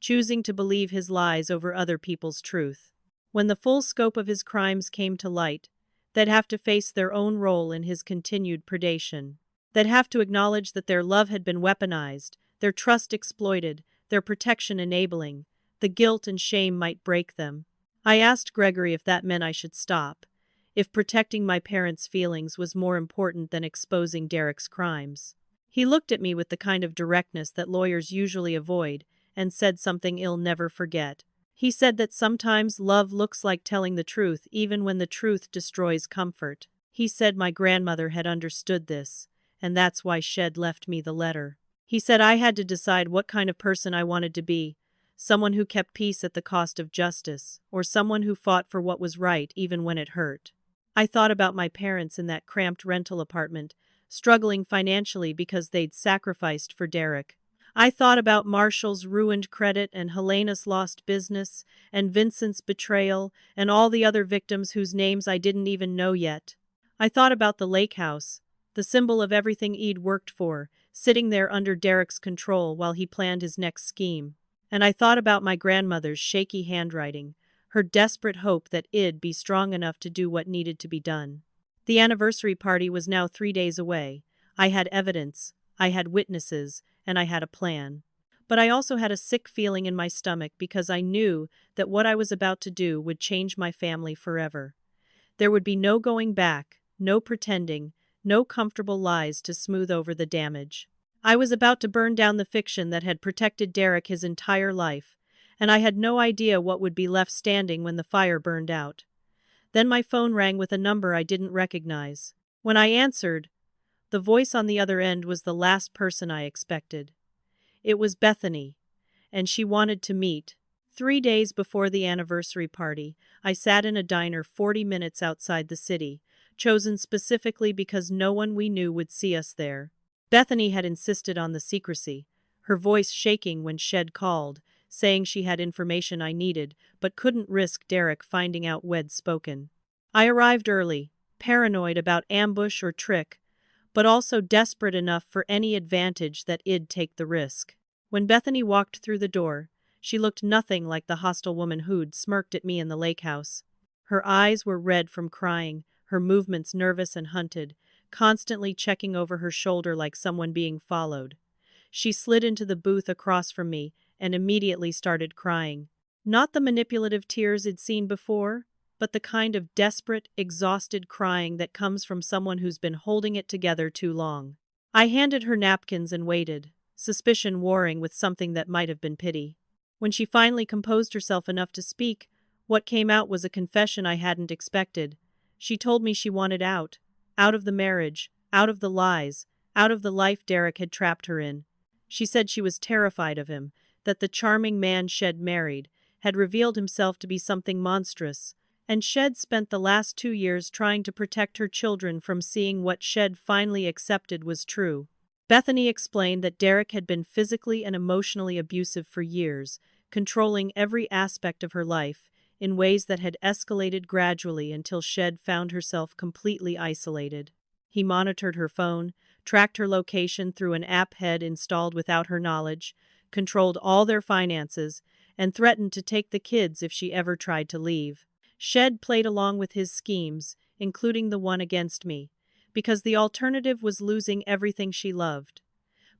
[SPEAKER 1] choosing to believe his lies over other people's truth. When the full scope of his crimes came to light, they'd have to face their own role in his continued predation. They'd have to acknowledge that their love had been weaponized, their trust exploited, their protection enabling. The guilt and shame might break them. I asked Gregory if that meant I should stop, if protecting my parents' feelings was more important than exposing Derek's crimes. He looked at me with the kind of directness that lawyers usually avoid and said something I'll never forget. He said that sometimes love looks like telling the truth even when the truth destroys comfort. He said my grandmother had understood this, and that's why Shed left me the letter. He said I had to decide what kind of person I wanted to be, someone who kept peace at the cost of justice, or someone who fought for what was right even when it hurt. I thought about my parents in that cramped rental apartment, struggling financially because they'd sacrificed for Derek. I thought about Marshall's ruined credit and Helena's lost business, and Vincent's betrayal, and all the other victims whose names I didn't even know yet. I thought about the lake house, the symbol of everything Id worked for, sitting there under Derek's control while he planned his next scheme. And I thought about my grandmother's shaky handwriting, her desperate hope that Id be strong enough to do what needed to be done. The anniversary party was now 3 days away. I had evidence, I had witnesses, and I had a plan. But I also had a sick feeling in my stomach because I knew that what I was about to do would change my family forever. There would be no going back, no pretending, no comfortable lies to smooth over the damage. I was about to burn down the fiction that had protected Derek his entire life, and I had no idea what would be left standing when the fire burned out. Then my phone rang with a number I didn't recognize. When I answered, the voice on the other end was the last person I expected. It was Bethany, and she wanted to meet. 3 days before the anniversary party, I sat in a diner 40 minutes outside the city, chosen specifically because no one we knew would see us there. Bethany had insisted on the secrecy, her voice shaking when Shed called, saying she had information I needed, but couldn't risk Derek finding out we'd spoken. I arrived early, paranoid about ambush or trick, but also desperate enough for any advantage that I'd take the risk. When Bethany walked through the door, she looked nothing like the hostile woman who'd smirked at me in the lake house. Her eyes were red from crying, her movements nervous and hunted, constantly checking over her shoulder like someone being followed. She slid into the booth across from me and immediately started crying. Not the manipulative tears I'd seen before, but the kind of desperate, exhausted crying that comes from someone who's been holding it together too long. I handed her napkins and waited, suspicion warring with something that might have been pity. When she finally composed herself enough to speak, what came out was a confession I hadn't expected. She told me she wanted out of the marriage, out of the lies, out of the life Derek had trapped her in. She said she was terrified of him, that the charming man Shed married had revealed himself to be something monstrous, and Shed spent the last 2 years trying to protect her children from seeing what Shed finally accepted was true. Bethany explained that Derek had been physically and emotionally abusive for years, controlling every aspect of her life, in ways that had escalated gradually until Shed found herself completely isolated. He monitored her phone, tracked her location through an app head installed without her knowledge, controlled all their finances, and threatened to take the kids if she ever tried to leave. Shed played along with his schemes, including the one against me, because the alternative was losing everything she loved.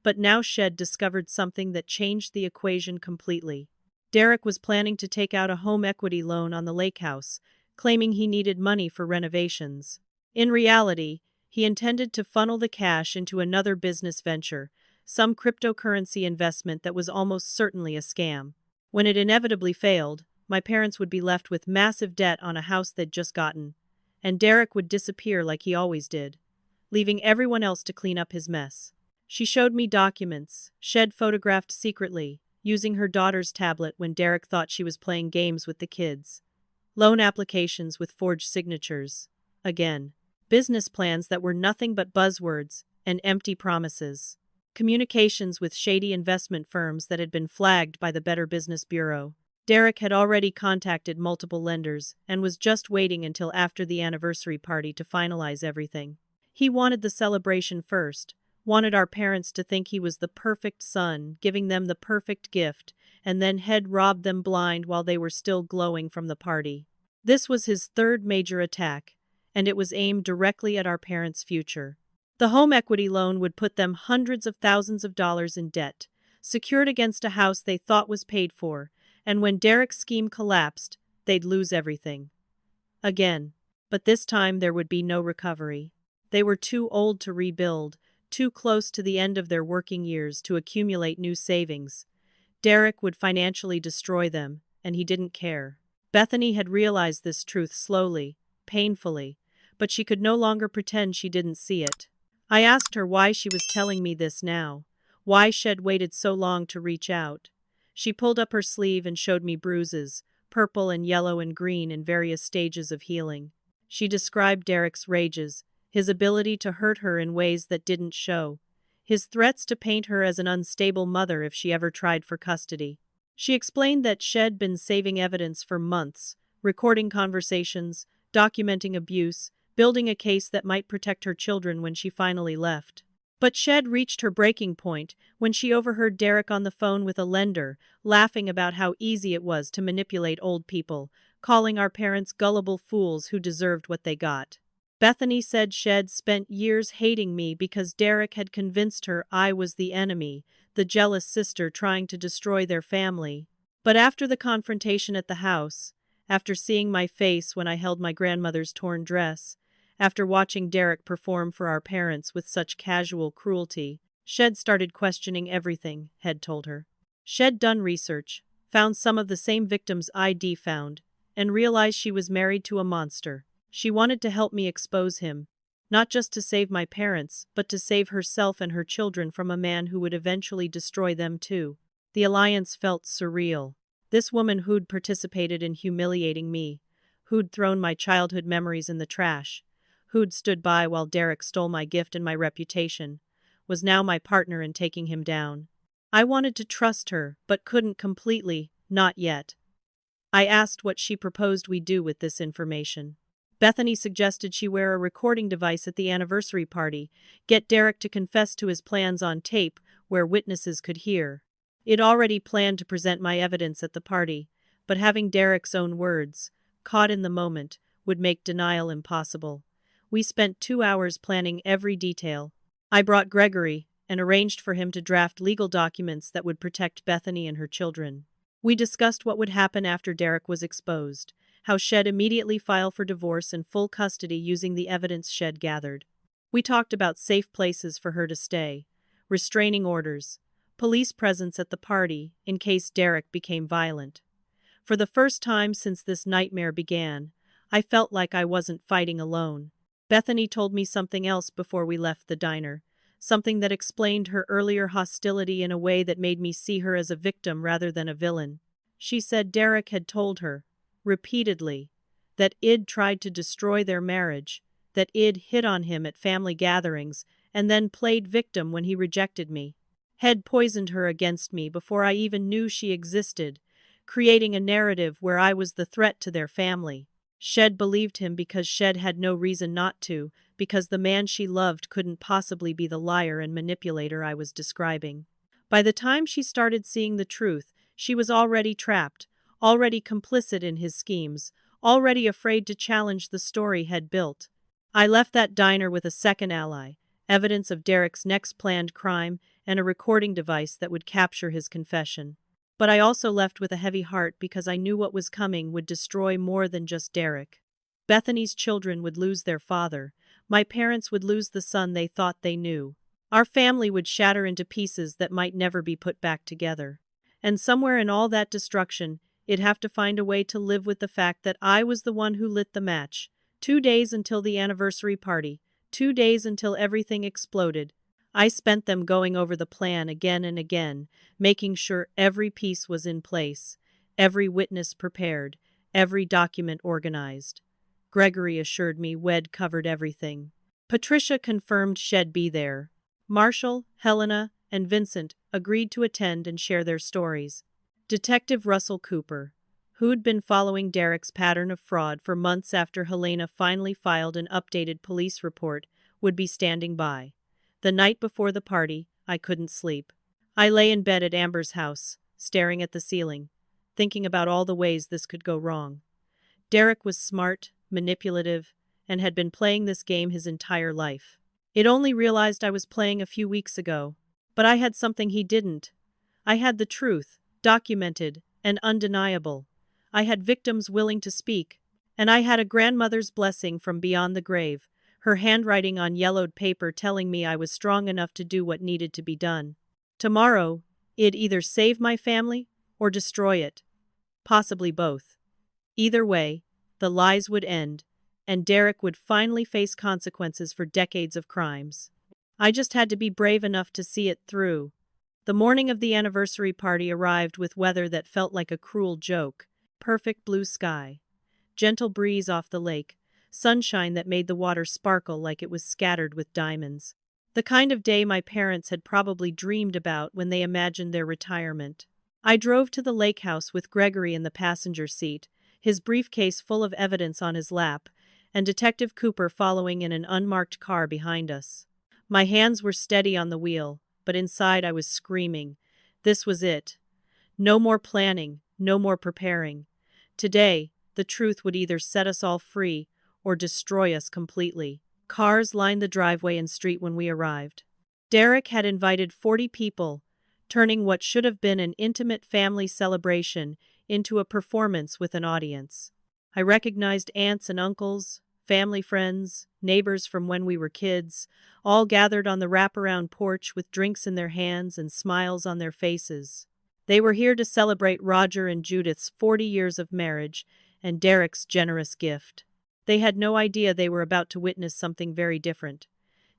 [SPEAKER 1] But now Shed discovered something that changed the equation completely. Derek was planning to take out a home equity loan on the lake house, claiming he needed money for renovations. In reality, he intended to funnel the cash into another business venture, some cryptocurrency investment that was almost certainly a scam. When it inevitably failed, my parents would be left with massive debt on a house they'd just gotten, and Derek would disappear like he always did, leaving everyone else to clean up his mess. She showed me documents Shed photographed secretly, using her daughter's tablet when Derek thought she was playing games with the kids. Loan applications with forged signatures. Again. Business plans that were nothing but buzzwords and empty promises. Communications with shady investment firms that had been flagged by the Better Business Bureau. Derek had already contacted multiple lenders and was just waiting until after the anniversary party to finalize everything. He wanted the celebration first, wanted our parents to think he was the perfect son, giving them the perfect gift, and then had robbed them blind while they were still glowing from the party. This was his third major attack, and it was aimed directly at our parents' future. The home equity loan would put them hundreds of thousands of dollars in debt, secured against a house they thought was paid for, and when Derek's scheme collapsed, they'd lose everything. Again. But this time there would be no recovery. They were too old to rebuild, too close to the end of their working years to accumulate new savings. Derek would financially destroy them, and he didn't care. Bethany had realized this truth slowly, painfully, but she could no longer pretend she didn't see it. I asked her why she was telling me this now, why Shed waited so long to reach out. She pulled up her sleeve and showed me bruises, purple and yellow and green in various stages of healing. She described Derek's rages, his ability to hurt her in ways that didn't show, his threats to paint her as an unstable mother if she ever tried for custody. She explained that Shed been saving evidence for months, recording conversations, documenting abuse, building a case that might protect her children when she finally left. But Shed reached her breaking point when she overheard Derek on the phone with a lender, laughing about how easy it was to manipulate old people, calling our parents gullible fools who deserved what they got. Bethany said Shed spent years hating me because Derek had convinced her I was the enemy, the jealous sister trying to destroy their family. But after the confrontation at the house, after seeing my face when I held my grandmother's torn dress, after watching Derek perform for our parents with such casual cruelty, Shed started questioning everything, Head told her. Shed done research, found some of the same victims ID found, and realized she was married to a monster. She wanted to help me expose him, not just to save my parents, but to save herself and her children from a man who would eventually destroy them too. The alliance felt surreal. This woman who'd participated in humiliating me, who'd thrown my childhood memories in the trash, who'd stood by while Derek stole my gift and my reputation, was now my partner in taking him down. I wanted to trust her, but couldn't completely, not yet. I asked what she proposed we do with this information. Bethany suggested she wear a recording device at the anniversary party, get Derek to confess to his plans on tape where witnesses could hear. It already planned to present my evidence at the party, but having Derek's own words, caught in the moment, would make denial impossible. We spent 2 hours planning every detail. I brought Gregory and arranged for him to draft legal documents that would protect Bethany and her children. We discussed what would happen after Derek was exposed, how Shed immediately file for divorce and full custody using the evidence Shed gathered. We talked about safe places for her to stay, restraining orders, police presence at the party in case Derek became violent. For the first time since this nightmare began, I felt like I wasn't fighting alone. Bethany told me something else before we left the diner, something that explained her earlier hostility in a way that made me see her as a victim rather than a villain. She said Derek had told her, repeatedly, that Id tried to destroy their marriage, that Id hit on him at family gatherings, and then played victim when he rejected me. Had poisoned her against me before I even knew she existed, creating a narrative where I was the threat to their family. Shed believed him because Shed had no reason not to, because the man she loved couldn't possibly be the liar and manipulator I was describing. By the time she started seeing the truth, she was already trapped, already complicit in his schemes, already afraid to challenge the story Head built. I left that diner with a second ally, evidence of Derek's next planned crime, and a recording device that would capture his confession. But I also left with a heavy heart because I knew what was coming would destroy more than just Derek. Bethany's children would lose their father. My parents would lose the son they thought they knew. Our family would shatter into pieces that might never be put back together. And somewhere in all that destruction, it'd have to find a way to live with the fact that I was the one who lit the match. 2 days until the anniversary party. 2 days until everything exploded. I spent them going over the plan again and again, making sure every piece was in place, every witness prepared, every document organized. Gregory assured me Wed covered everything. Patricia confirmed Shed be there. Marshall, Helena, and Vincent agreed to attend and share their stories. Detective Russell Cooper, who'd been following Derek's pattern of fraud for months after Helena finally filed an updated police report, would be standing by. The night before the party, I couldn't sleep. I lay in bed at Amber's house, staring at the ceiling, thinking about all the ways this could go wrong. Derek was smart, manipulative, and had been playing this game his entire life. It only realized I was playing a few weeks ago. But I had something he didn't. I had the truth, documented and undeniable. I had victims willing to speak. And I had a grandmother's blessing from beyond the grave, her handwriting on yellowed paper telling me I was strong enough to do what needed to be done. Tomorrow, it'd either save my family or destroy it. Possibly both. Either way, the lies would end, and Derek would finally face consequences for decades of crimes. I just had to be brave enough to see it through. The morning of the anniversary party arrived with weather that felt like a cruel joke. Perfect blue sky, gentle breeze off the lake, sunshine that made the water sparkle like it was scattered with diamonds. The kind of day my parents had probably dreamed about when they imagined their retirement. I drove to the lake house with Gregory in the passenger seat, his briefcase full of evidence on his lap, and Detective Cooper following in an unmarked car behind us. My hands were steady on the wheel, but inside I was screaming. This was it. No more planning, no more preparing. Today, the truth would either set us all free or destroy us completely. Cars lined the driveway and street when we arrived. Derek had invited 40 people, turning what should have been an intimate family celebration into a performance with an audience. I recognized aunts and uncles, family friends, neighbors from when we were kids, all gathered on the wraparound porch with drinks in their hands and smiles on their faces. They were here to celebrate Roger and Judith's 40 years of marriage and Derek's generous gift. They had no idea they were about to witness something very different.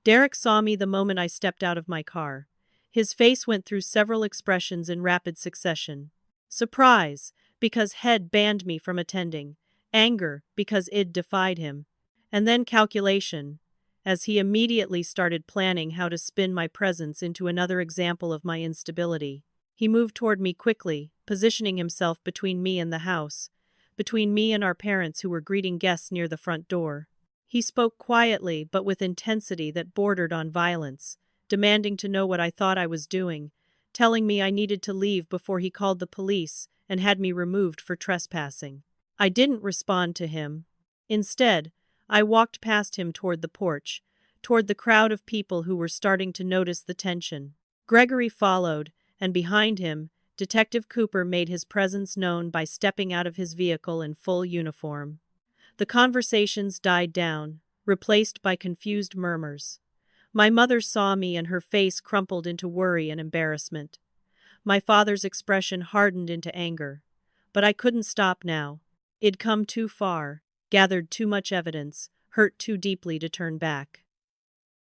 [SPEAKER 1] Derek saw me the moment I stepped out of my car. His face went through several expressions in rapid succession. Surprise, because Head banned me from attending. Anger, because Id defied him. And then calculation, as he immediately started planning how to spin my presence into another example of my instability. He moved toward me quickly, positioning himself between me and the house, between me and our parents who were greeting guests near the front door. He spoke quietly but with intensity that bordered on violence, demanding to know what I thought I was doing, telling me I needed to leave before he called the police and had me removed for trespassing. I didn't respond to him. Instead, I walked past him toward the porch, toward the crowd of people who were starting to notice the tension. Gregory followed, and behind him, Detective Cooper made his presence known by stepping out of his vehicle in full uniform. The conversations died down, replaced by confused murmurs. My mother saw me and her face crumpled into worry and embarrassment. My father's expression hardened into anger. But I couldn't stop now. It'd come too far, gathered too much evidence, hurt too deeply to turn back.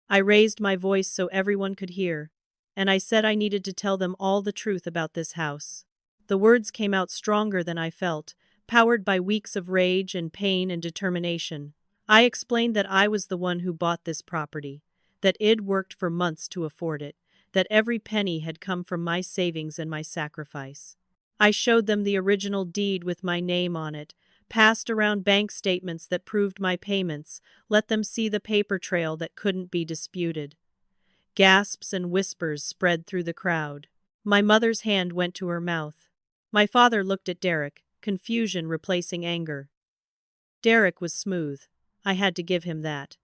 [SPEAKER 1] I raised my voice so everyone could hear, and I said I needed to tell them all the truth about this house. The words came out stronger than I felt, powered by weeks of rage and pain and determination. I explained that I was the one who bought this property, that Id worked for months to afford it, that every penny had come from my savings and my sacrifice. I showed them the original deed with my name on it, passed around bank statements that proved my payments, let them see the paper trail that couldn't be disputed. Gasps and whispers spread through the crowd. My mother's hand went to her mouth. My father looked at Derek, confusion replacing anger. Derek was smooth. I had to give him that.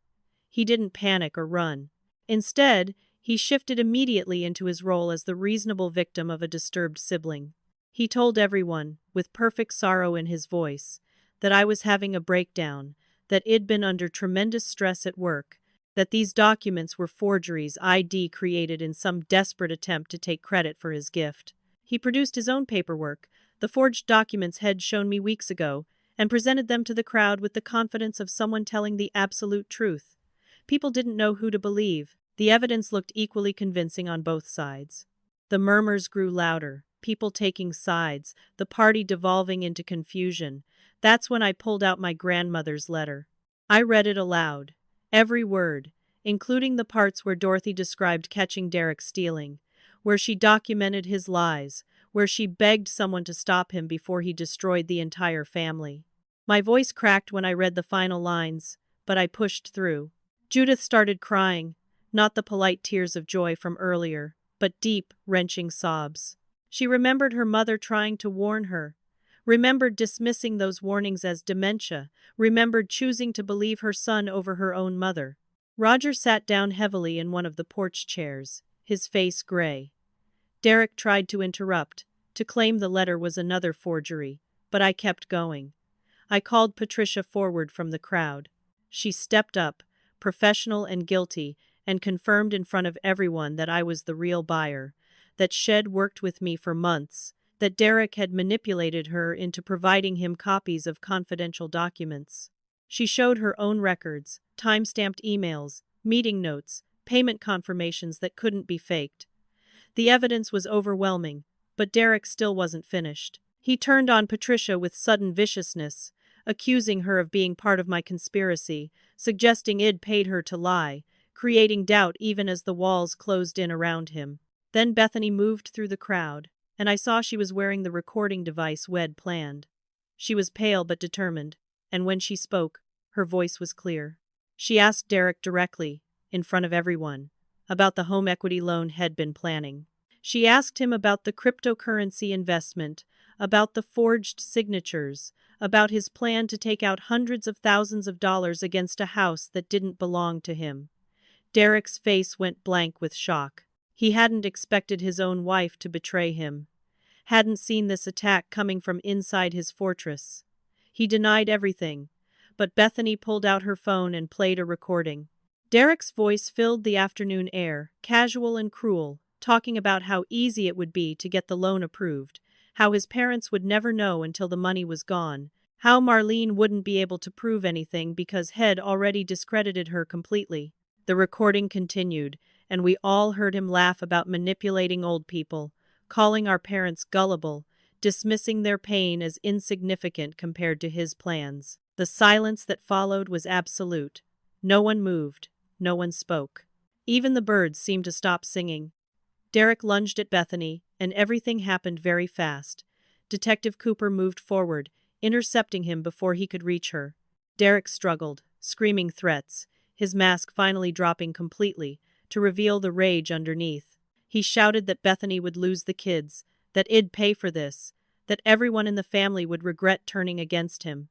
[SPEAKER 1] He didn't panic or run. Instead, he shifted immediately into his role as the reasonable victim of a disturbed sibling. He told everyone, with perfect sorrow in his voice, that I was having a breakdown, that I'd been under tremendous stress at work, that these documents were forgeries I'd created in some desperate attempt to take credit for his gift. He produced his own paperwork, the forged documents Head shown me weeks ago, and presented them to the crowd with the confidence of someone telling the absolute truth. People didn't know who to believe. The evidence looked equally convincing on both sides. The murmurs grew louder, people taking sides, the party devolving into confusion. That's when I pulled out my grandmother's letter. I read it aloud. Every word, including the parts where Dorothy described catching Derek stealing, where she documented his lies, where she begged someone to stop him before he destroyed the entire family. My voice cracked when I read the final lines, but I pushed through. Judith started crying, not the polite tears of joy from earlier, but deep, wrenching sobs. She remembered her mother trying to warn her, remembered dismissing those warnings as dementia, remembered choosing to believe her son over her own mother. Roger sat down heavily in one of the porch chairs, his face gray. Derek tried to interrupt, to claim the letter was another forgery, but I kept going. I called Patricia forward from the crowd. She stepped up, professional and guilty, and confirmed in front of everyone that I was the real buyer, that Shed worked with me for months, that Derek had manipulated her into providing him copies of confidential documents. She showed her own records, time-stamped emails, meeting notes, payment confirmations that couldn't be faked. The evidence was overwhelming, but Derek still wasn't finished. He turned on Patricia with sudden viciousness, accusing her of being part of my conspiracy, suggesting Id paid her to lie, creating doubt even as the walls closed in around him. Then Bethany moved through the crowd, and I saw she was wearing the recording device Wed planned. She was pale but determined, and when she spoke, her voice was clear. She asked Derek directly, in front of everyone, about the home equity loan he'd been planning. She asked him about the cryptocurrency investment, about the forged signatures, about his plan to take out hundreds of thousands of dollars against a house that didn't belong to him. Derek's face went blank with shock. He hadn't expected his own wife to betray him. Hadn't seen this attack coming from inside his fortress. He denied everything, but Bethany pulled out her phone and played a recording. Derek's voice filled the afternoon air, casual and cruel, talking about how easy it would be to get the loan approved, how his parents would never know until the money was gone, how Marlene wouldn't be able to prove anything because Head already discredited her completely. The recording continued, and we all heard him laugh about manipulating old people, calling our parents gullible, dismissing their pain as insignificant compared to his plans. The silence that followed was absolute. No one moved. No one spoke. Even the birds seemed to stop singing. Derek lunged at Bethany, and everything happened very fast. Detective Cooper moved forward, intercepting him before he could reach her. Derek struggled, screaming threats, his mask finally dropping completely, to reveal the rage underneath. He shouted that Bethany would lose the kids, that I'd pay for this, that everyone in the family would regret turning against him.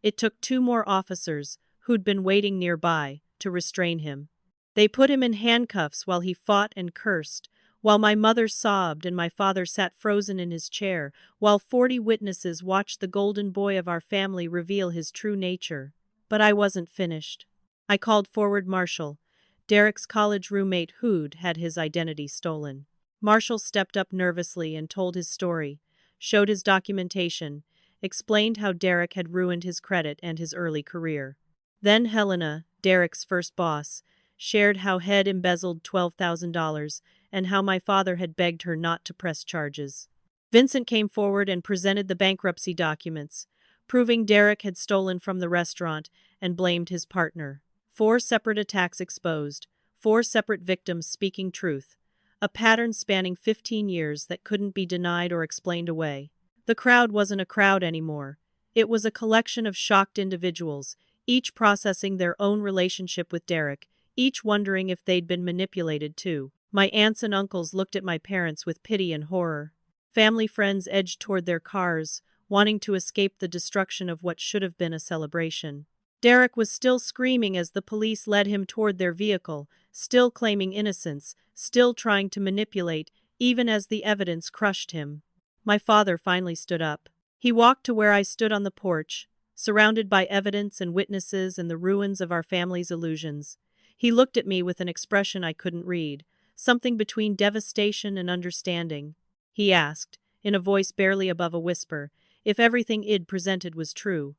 [SPEAKER 1] It took 2 more officers, who'd been waiting nearby, to restrain him. They put him in handcuffs while he fought and cursed, while my mother sobbed and my father sat frozen in his chair, while 40 witnesses watched the golden boy of our family reveal his true nature. But I wasn't finished. I called forward Marshall, Derek's college roommate who'd had his identity stolen. Marshall stepped up nervously and told his story, showed his documentation, explained how Derek had ruined his credit and his early career. Then Helena, Derek's first boss, shared how Head embezzled $12,000 and how my father had begged her not to press charges. Vincent came forward and presented the bankruptcy documents, proving Derek had stolen from the restaurant and blamed his partner. 4 separate attacks exposed, 4 separate victims speaking truth, a pattern spanning 15 years that couldn't be denied or explained away. The crowd wasn't a crowd anymore. It was a collection of shocked individuals, each processing their own relationship with Derek, each wondering if they'd been manipulated too. My aunts and uncles looked at my parents with pity and horror. Family friends edged toward their cars, wanting to escape the destruction of what should have been a celebration. Derek was still screaming as the police led him toward their vehicle, still claiming innocence, still trying to manipulate, even as the evidence crushed him. My father finally stood up. He walked to where I stood on the porch, surrounded by evidence and witnesses and the ruins of our family's illusions. He looked at me with an expression I couldn't read, something between devastation and understanding. He asked, in a voice barely above a whisper, if everything I'd presented was true.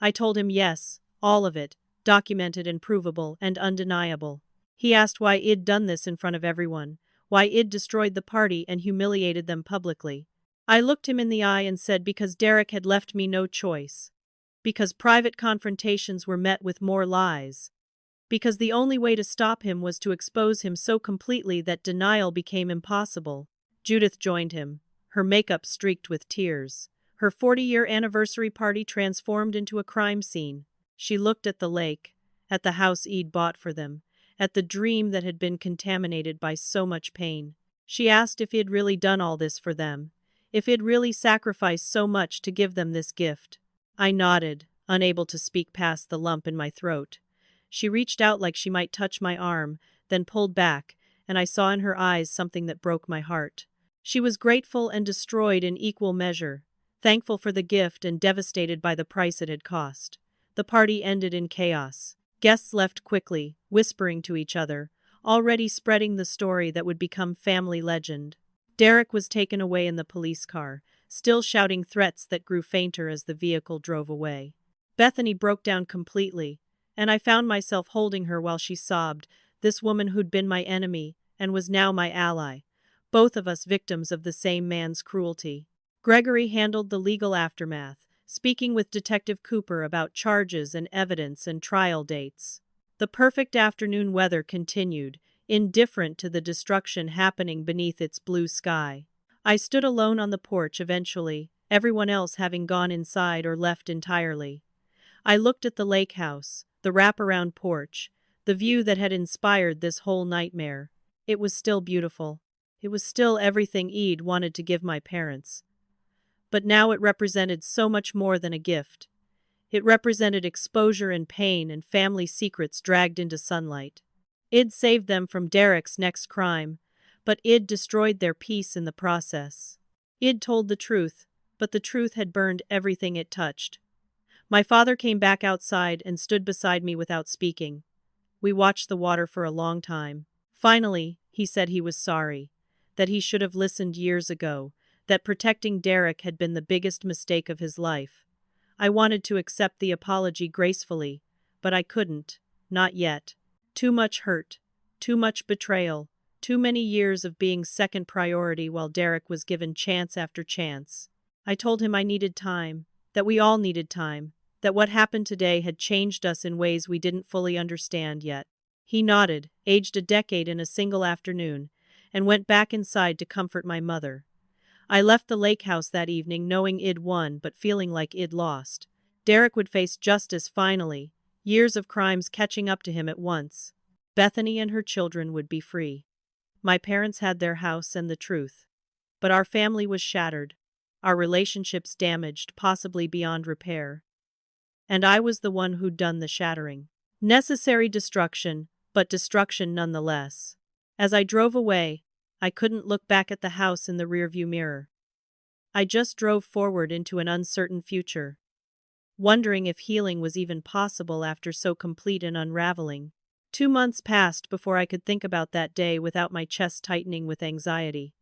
[SPEAKER 1] I told him yes, all of it, documented and provable and undeniable. He asked why I'd done this in front of everyone, why I'd destroyed the party and humiliated them publicly. I looked him in the eye and said because Derek had left me no choice. Because private confrontations were met with more lies. Because the only way to stop him was to expose him so completely that denial became impossible. Judith joined him, her makeup streaked with tears. Her 40-year anniversary party transformed into a crime scene. She looked at the lake, at the house I'd bought for them, at the dream that had been contaminated by so much pain. She asked if I'd really done all this for them, if I'd really sacrificed so much to give them this gift. I nodded, unable to speak past the lump in my throat. She reached out like she might touch my arm, then pulled back, and I saw in her eyes something that broke my heart. She was grateful and destroyed in equal measure, thankful for the gift and devastated by the price it had cost. The party ended in chaos. Guests left quickly, whispering to each other, already spreading the story that would become family legend. Derek was taken away in the police car, still shouting threats that grew fainter as the vehicle drove away. Bethany broke down completely, and I found myself holding her while she sobbed, this woman who'd been my enemy and was now my ally, both of us victims of the same man's cruelty. Gregory handled the legal aftermath, speaking with Detective Cooper about charges and evidence and trial dates. The perfect afternoon weather continued, indifferent to the destruction happening beneath its blue sky. I stood alone on the porch eventually, everyone else having gone inside or left entirely. I looked at the lake house, the wraparound porch, the view that had inspired this whole nightmare. It was still beautiful. It was still everything I'd wanted to give my parents. But now it represented so much more than a gift. It represented exposure and pain and family secrets dragged into sunlight. I'd saved them from Derek's next crime, but I'd destroyed their peace in the process. I'd told the truth, but the truth had burned everything it touched. My father came back outside and stood beside me without speaking. We watched the water for a long time. Finally, he said he was sorry, that he should have listened years ago, that protecting Derek had been the biggest mistake of his life. I wanted to accept the apology gracefully, but I couldn't, not yet. Too much hurt, too much betrayal, too many years of being second priority while Derek was given chance after chance. I told him I needed time, that we all needed time, that what happened today had changed us in ways we didn't fully understand yet. He nodded, aged a decade in a single afternoon, and went back inside to comfort my mother. I left the lake house that evening knowing I'd won but feeling like I'd lost. Derek would face justice finally, years of crimes catching up to him at once. Bethany and her children would be free. My parents had their house and the truth. But our family was shattered, our relationships damaged, possibly beyond repair. And I was the one who'd done the shattering. Necessary destruction, but destruction nonetheless. As I drove away, I couldn't look back at the house in the rearview mirror. I just drove forward into an uncertain future, wondering if healing was even possible after so complete an unraveling. 2 months passed before I could think about that day without my chest tightening with anxiety.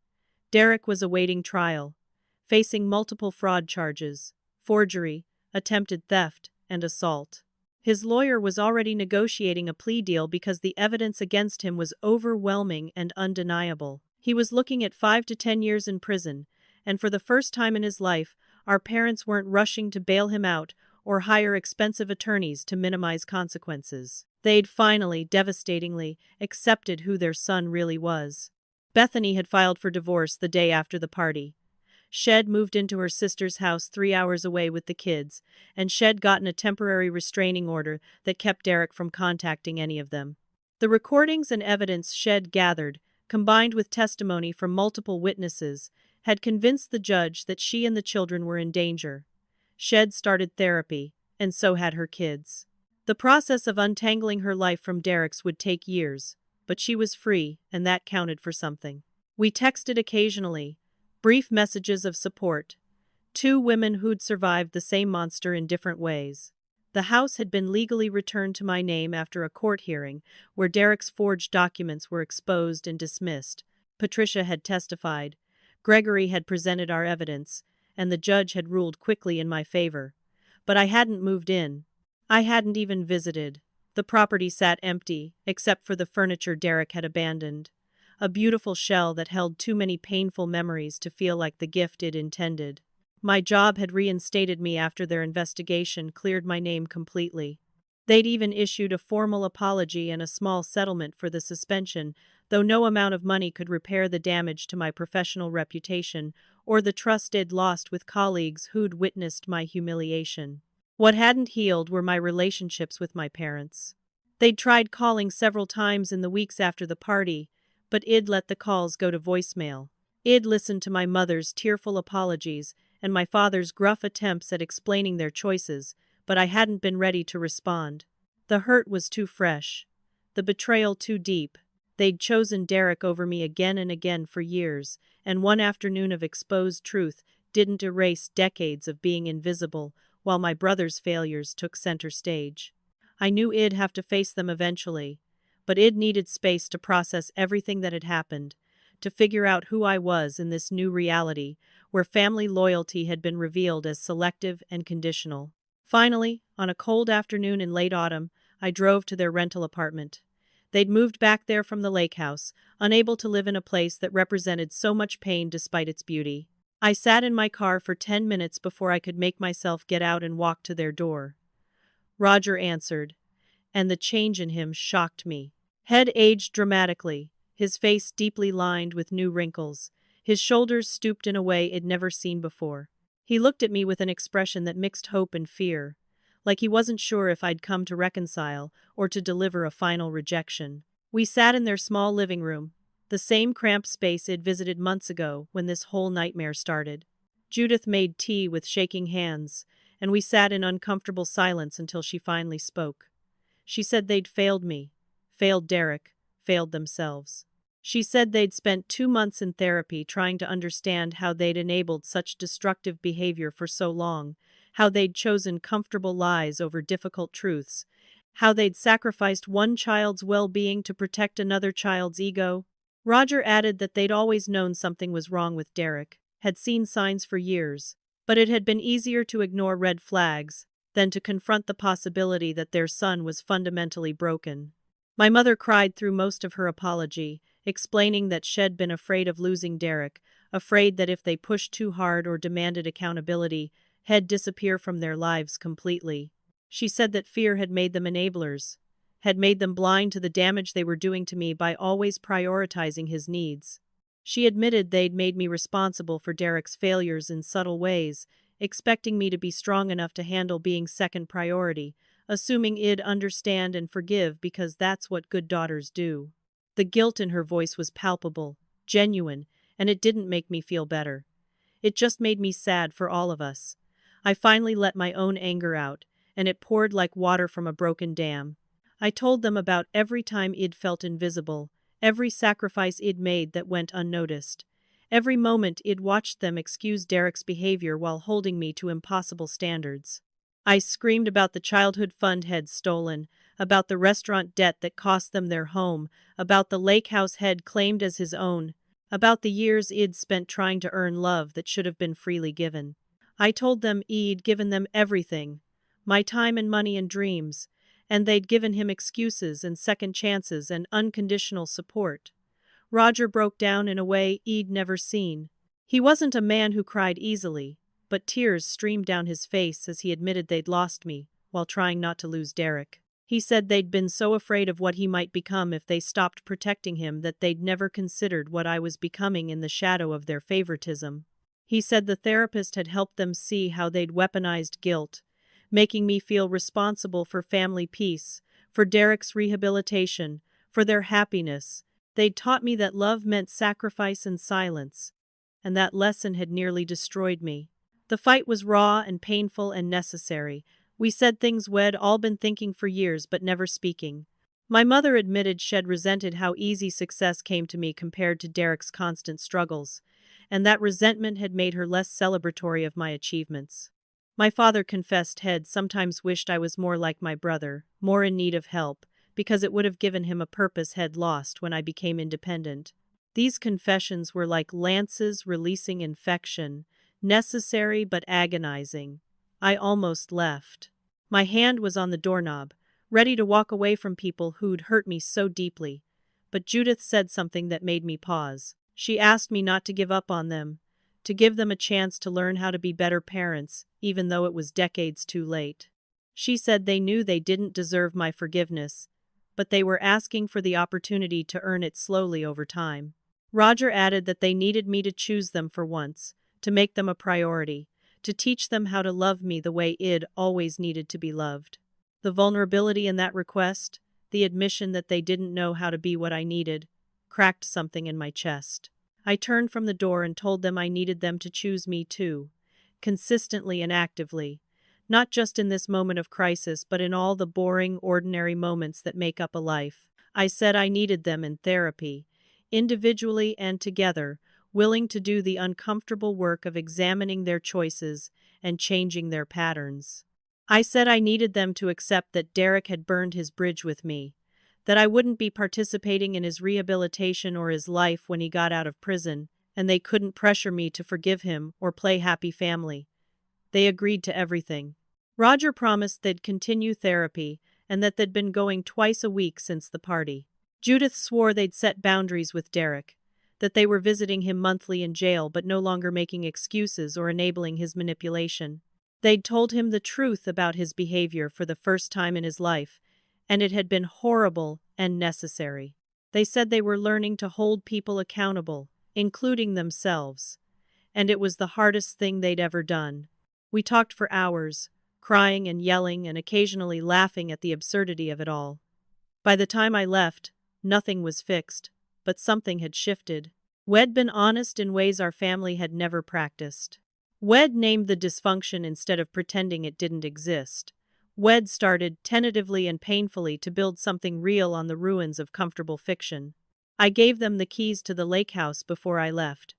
[SPEAKER 1] Derek was awaiting trial, facing multiple fraud charges, forgery, attempted theft, and assault. His lawyer was already negotiating a plea deal because the evidence against him was overwhelming and undeniable. He was looking at 5 to 10 years in prison, and for the first time in his life, our parents weren't rushing to bail him out or hire expensive attorneys to minimize consequences. They'd finally, devastatingly, accepted who their son really was. Bethany had filed for divorce the day after the party. Shed moved into her sister's house 3 hours away with the kids, and Shed gotten a temporary restraining order that kept Derek from contacting any of them. The recordings and evidence Shed gathered, combined with testimony from multiple witnesses, had convinced the judge that she and the children were in danger. Shed started therapy, and so had her kids. The process of untangling her life from Derek's would take years, but she was free, and that counted for something. We texted occasionally, brief messages of support. 2 women who'd survived the same monster in different ways. The house had been legally returned to my name after a court hearing, where Derek's forged documents were exposed and dismissed. Patricia had testified. Gregory had presented our evidence, and the judge had ruled quickly in my favor. But I hadn't moved in. I hadn't even visited. The property sat empty, except for the furniture Derek had abandoned. A beautiful shell that held too many painful memories to feel like the gift it intended. My job had reinstated me after their investigation cleared my name completely. They'd even issued a formal apology and a small settlement for the suspension, though no amount of money could repair the damage to my professional reputation or the trust I'd lost with colleagues who'd witnessed my humiliation. What hadn't healed were my relationships with my parents. They'd tried calling several times in the weeks after the party, but I'd let the calls go to voicemail. I'd listened to my mother's tearful apologies and my father's gruff attempts at explaining their choices, but I hadn't been ready to respond. The hurt was too fresh. The betrayal too deep. They'd chosen Derek over me again and again for years, and one afternoon of exposed truth didn't erase decades of being invisible, while my brother's failures took center stage. I knew I'd have to face them eventually, but I'd needed space to process everything that had happened, to figure out who I was in this new reality, where family loyalty had been revealed as selective and conditional. Finally, on a cold afternoon in late autumn, I drove to their rental apartment. They'd moved back there from the lake house, unable to live in a place that represented so much pain despite its beauty. I sat in my car for 10 minutes before I could make myself get out and walk to their door. Roger answered, and the change in him shocked me. Head aged dramatically, his face deeply lined with new wrinkles, his shoulders stooped in a way I'd never seen before. He looked at me with an expression that mixed hope and fear, like he wasn't sure if I'd come to reconcile or to deliver a final rejection. We sat in their small living room, the same cramped space I'd visited months ago when this whole nightmare started. Judith made tea with shaking hands, and we sat in uncomfortable silence until she finally spoke. She said they'd failed me, failed Derek, failed themselves. She said they'd spent 2 months in therapy trying to understand how they'd enabled such destructive behavior for so long, how they'd chosen comfortable lies over difficult truths, how they'd sacrificed one child's well-being to protect another child's ego. Roger added that they'd always known something was wrong with Derek, had seen signs for years, but it had been easier to ignore red flags than to confront the possibility that their son was fundamentally broken. My mother cried through most of her apology, explaining that she'd been afraid of losing Derek, afraid that if they pushed too hard or demanded accountability, he'd disappear from their lives completely. She said that fear had made them enablers, had made them blind to the damage they were doing to me by always prioritizing his needs. She admitted they'd made me responsible for Derek's failures in subtle ways, expecting me to be strong enough to handle being second priority, assuming I'd understand and forgive because that's what good daughters do. The guilt in her voice was palpable, genuine, and it didn't make me feel better. It just made me sad for all of us. I finally let my own anger out, and it poured like water from a broken dam. I told them about every time I'd felt invisible, every sacrifice I'd made that went unnoticed, every moment I'd watched them excuse Derek's behavior while holding me to impossible standards. I screamed about the childhood fund he'd stolen, about the restaurant debt that cost them their home, about the lake house he'd claimed as his own, about the years I'd spent trying to earn love that should have been freely given. I told them I'd given them everything, my time and money and dreams, and they'd given him excuses and second chances and unconditional support. Roger broke down in a way I'd never seen. He wasn't a man who cried easily, but tears streamed down his face as he admitted they'd lost me, while trying not to lose Derek. He said they'd been so afraid of what he might become if they stopped protecting him that they'd never considered what I was becoming in the shadow of their favoritism. He said the therapist had helped them see how they'd weaponized guilt, making me feel responsible for family peace, for Derek's rehabilitation, for their happiness. They'd taught me that love meant sacrifice and silence, and that lesson had nearly destroyed me. The fight was raw and painful and necessary. We said things we'd all been thinking for years but never speaking. My mother admitted she'd resented how easy success came to me compared to Derek's constant struggles, and that resentment had made her less celebratory of my achievements. My father confessed he'd sometimes wished I was more like my brother, more in need of help, because it would have given him a purpose he'd lost when I became independent. These confessions were like lances releasing infection, necessary but agonizing. I almost left. My hand was on the doorknob, ready to walk away from people who'd hurt me so deeply. But Judith said something that made me pause. She asked me not to give up on them, to give them a chance to learn how to be better parents, even though it was decades too late. She said they knew they didn't deserve my forgiveness, but they were asking for the opportunity to earn it slowly over time. Roger added that they needed me to choose them for once, to make them a priority, to teach them how to love me the way I'd always needed to be loved. The vulnerability in that request, the admission that they didn't know how to be what I needed, cracked something in my chest. I turned from the door and told them I needed them to choose me too, consistently and actively, not just in this moment of crisis but in all the boring, ordinary moments that make up a life. I said I needed them in therapy, individually and together, willing to do the uncomfortable work of examining their choices and changing their patterns. I said I needed them to accept that Derek had burned his bridge with me, that I wouldn't be participating in his rehabilitation or his life when he got out of prison, and they couldn't pressure me to forgive him or play happy family. They agreed to everything. Roger promised they'd continue therapy and that they'd been going twice a week since the party. Judith swore they'd set boundaries with Derek, that they were visiting him monthly in jail but no longer making excuses or enabling his manipulation. They'd told him the truth about his behavior for the first time in his life, and it had been horrible and necessary. They said they were learning to hold people accountable, including themselves, and it was the hardest thing they'd ever done. We talked for hours, crying and yelling and occasionally laughing at the absurdity of it all. By the time I left, nothing was fixed, but something had shifted. We'd been honest in ways our family had never practiced. We'd named the dysfunction instead of pretending it didn't exist. We'd started, tentatively and painfully, to build something real on the ruins of comfortable fiction. I gave them the keys to the lake house before I left.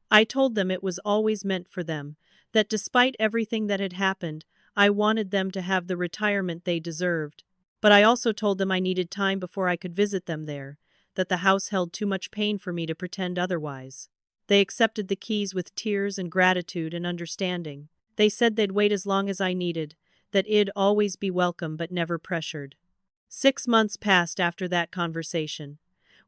[SPEAKER 1] I told them it was always meant for them, that despite everything that had happened, I wanted them to have the retirement they deserved. But I also told them I needed time before I could visit them there, that the house held too much pain for me to pretend otherwise. They accepted the keys with tears and gratitude and understanding. They said they'd wait as long as I needed, that I'd always be welcome but never pressured. 6 months passed after that conversation.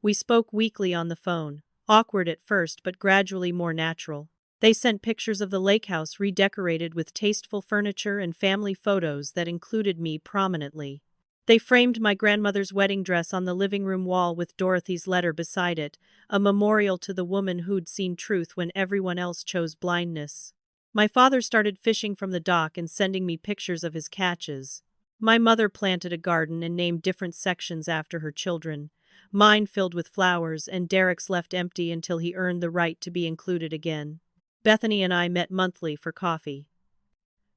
[SPEAKER 1] We spoke weekly on the phone, awkward at first but gradually more natural. They sent pictures of the lake house redecorated with tasteful furniture and family photos that included me prominently. They framed my grandmother's wedding dress on the living room wall with Dorothy's letter beside it, a memorial to the woman who'd seen truth when everyone else chose blindness. My father started fishing from the dock and sending me pictures of his catches. My mother planted a garden and named different sections after her children, mine filled with flowers and Derek's left empty until he earned the right to be included again. Bethany and I met monthly for coffee.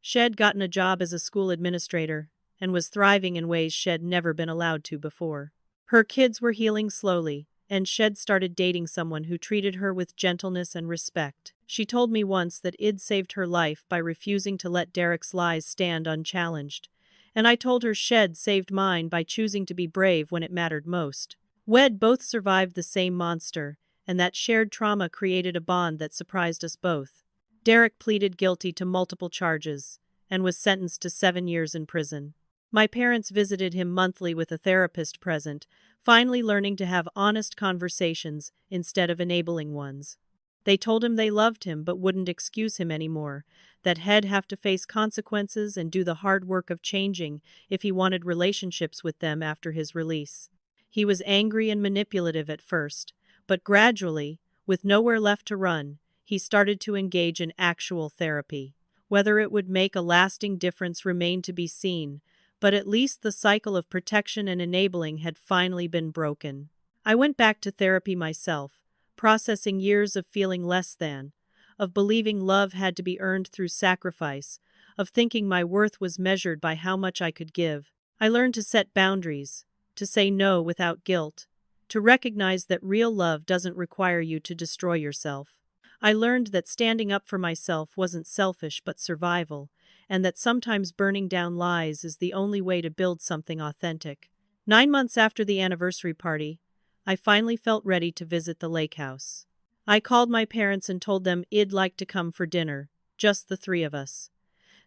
[SPEAKER 1] She'd gotten a job as a school administrator and was thriving in ways she'd never been allowed to before. Her kids were healing slowly, and she'd started dating someone who treated her with gentleness and respect. She told me once that I'd saved her life by refusing to let Derek's lies stand unchallenged, and I told her she'd saved mine by choosing to be brave when it mattered most. We'd both survived the same monster, and that shared trauma created a bond that surprised us both. Derek pleaded guilty to multiple charges and was sentenced to 7 years in prison. My parents visited him monthly with a therapist present, finally learning to have honest conversations instead of enabling ones. They told him they loved him but wouldn't excuse him anymore, that he'd have to face consequences and do the hard work of changing if he wanted relationships with them after his release. He was angry and manipulative at first, but gradually, with nowhere left to run, he started to engage in actual therapy. Whether it would make a lasting difference remained to be seen, but at least the cycle of protection and enabling had finally been broken. I went back to therapy myself, processing years of feeling less than, of believing love had to be earned through sacrifice, of thinking my worth was measured by how much I could give. I learned to set boundaries, to say no without guilt, to recognize that real love doesn't require you to destroy yourself. I learned that standing up for myself wasn't selfish but survival, and that sometimes burning down lies is the only way to build something authentic. 9 months after the anniversary party, I finally felt ready to visit the lake house. I called my parents and told them I'd like to come for dinner, just the 3 of us.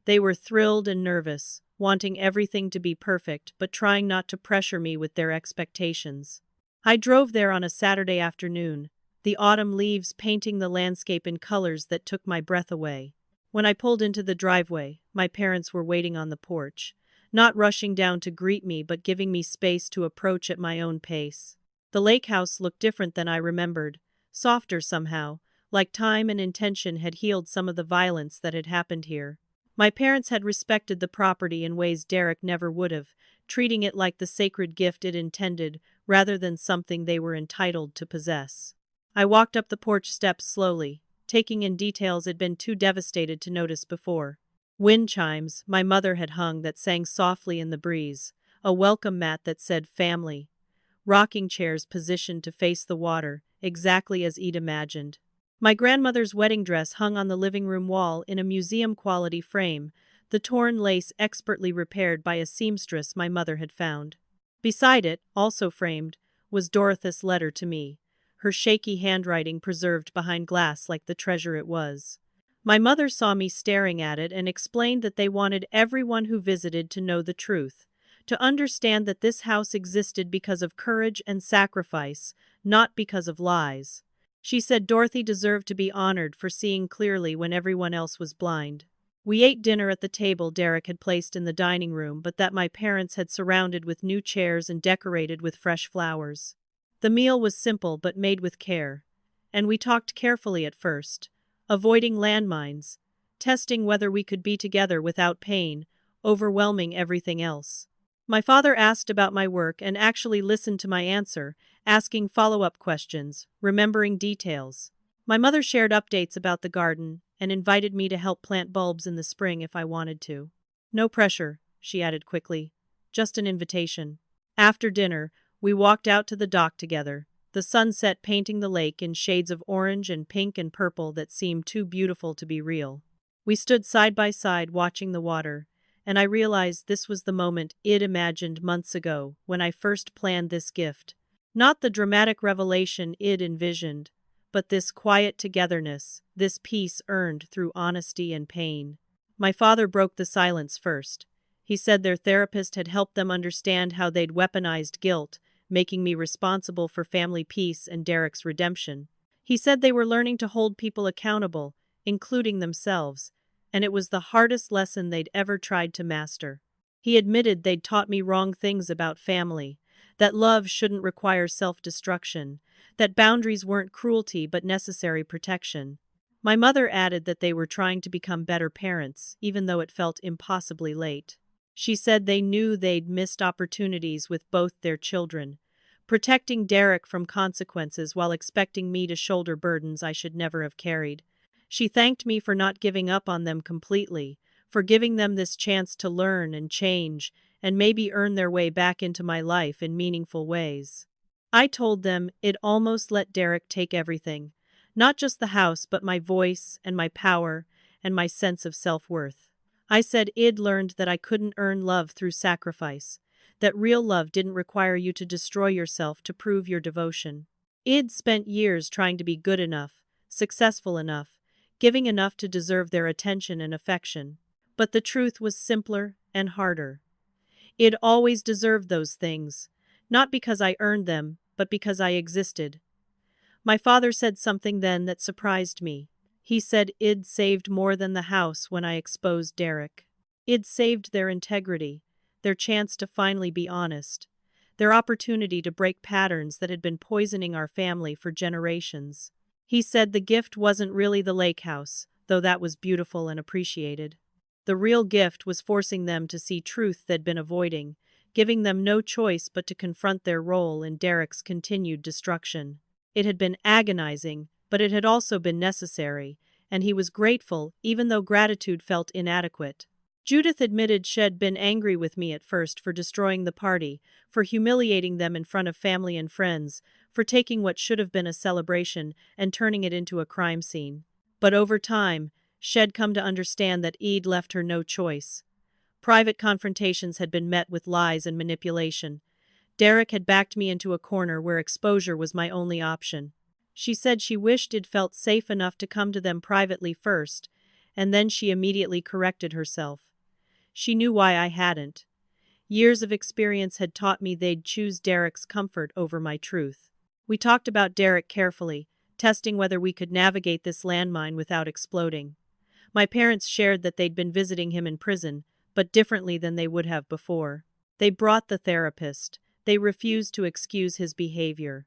[SPEAKER 1] They were thrilled and nervous, wanting everything to be perfect but trying not to pressure me with their expectations. I drove there on a Saturday afternoon, the autumn leaves painting the landscape in colors that took my breath away. When I pulled into the driveway, my parents were waiting on the porch, not rushing down to greet me but giving me space to approach at my own pace. The lake house looked different than I remembered, softer somehow, like time and intention had healed some of the violence that had happened here. My parents had respected the property in ways Derek never would have, treating it like the sacred gift it intended rather than something they were entitled to possess. I walked up the porch steps slowly, taking in details I'd been too devastated to notice before. Wind chimes my mother had hung that sang softly in the breeze, a welcome mat that said family, rocking chairs positioned to face the water, exactly as I'd imagined. My grandmother's wedding dress hung on the living room wall in a museum-quality frame, the torn lace expertly repaired by a seamstress my mother had found. Beside it, also framed, was Dorothy's letter to me, her shaky handwriting preserved behind glass like the treasure it was. My mother saw me staring at it and explained that they wanted everyone who visited to know the truth, to understand that this house existed because of courage and sacrifice, not because of lies. She said Dorothy deserved to be honored for seeing clearly when everyone else was blind. We ate dinner at the table Derek had placed in the dining room, but that my parents had surrounded with new chairs and decorated with fresh flowers. The meal was simple but made with care, and we talked carefully at first, avoiding landmines, testing whether we could be together without pain, overwhelming everything else. My father asked about my work and actually listened to my answer, asking follow-up questions, remembering details. My mother shared updates about the garden and invited me to help plant bulbs in the spring if I wanted to. No pressure, she added quickly. Just an invitation. After dinner, we walked out to the dock together, the sunset painting the lake in shades of orange and pink and purple that seemed too beautiful to be real. We stood side by side watching the water, and I realized this was the moment I'd imagined months ago when I first planned this gift. Not the dramatic revelation I'd envisioned, but this quiet togetherness, this peace earned through honesty and pain. My father broke the silence first. He said their therapist had helped them understand how they'd weaponized guilt, making me responsible for family peace and Derek's redemption. He said they were learning to hold people accountable, including themselves, and it was the hardest lesson they'd ever tried to master. He admitted they'd taught me wrong things about family, that love shouldn't require self-destruction, that boundaries weren't cruelty but necessary protection. My mother added that they were trying to become better parents, even though it felt impossibly late. She said they knew they'd missed opportunities with both their children, protecting Derek from consequences while expecting me to shoulder burdens I should never have carried. She thanked me for not giving up on them completely, for giving them this chance to learn and change, and maybe earn their way back into my life in meaningful ways. I told them I'd almost let Derek take everything, not just the house but my voice and my power and my sense of self-worth. I said I'd learned that I couldn't earn love through sacrifice, that real love didn't require you to destroy yourself to prove your devotion. I'd spent years trying to be good enough, successful enough, giving enough to deserve their attention and affection. But the truth was simpler and harder. I'd always deserved those things, not because I earned them, but because I existed. My father said something then that surprised me. He said I'd saved more than the house when I exposed Derek. I'd saved their integrity, their chance to finally be honest, their opportunity to break patterns that had been poisoning our family for generations. He said the gift wasn't really the lake house, though that was beautiful and appreciated. The real gift was forcing them to see truth they'd been avoiding, giving them no choice but to confront their role in Derek's continued destruction. It had been agonizing, but it had also been necessary, and he was grateful even though gratitude felt inadequate. Judith admitted she'd been angry with me at first for destroying the party, for humiliating them in front of family and friends, for taking what should have been a celebration and turning it into a crime scene. But over time, she'd come to understand that I'd left her no choice. Private confrontations had been met with lies and manipulation. Derek had backed me into a corner where exposure was my only option. She said she wished I'd felt safe enough to come to them privately first, and then she immediately corrected herself. She knew why I hadn't. Years of experience had taught me they'd choose Derek's comfort over my truth. We talked about Derek carefully, testing whether we could navigate this landmine without exploding. My parents shared that they'd been visiting him in prison, but differently than they would have before. They brought the therapist. They refused to excuse his behavior.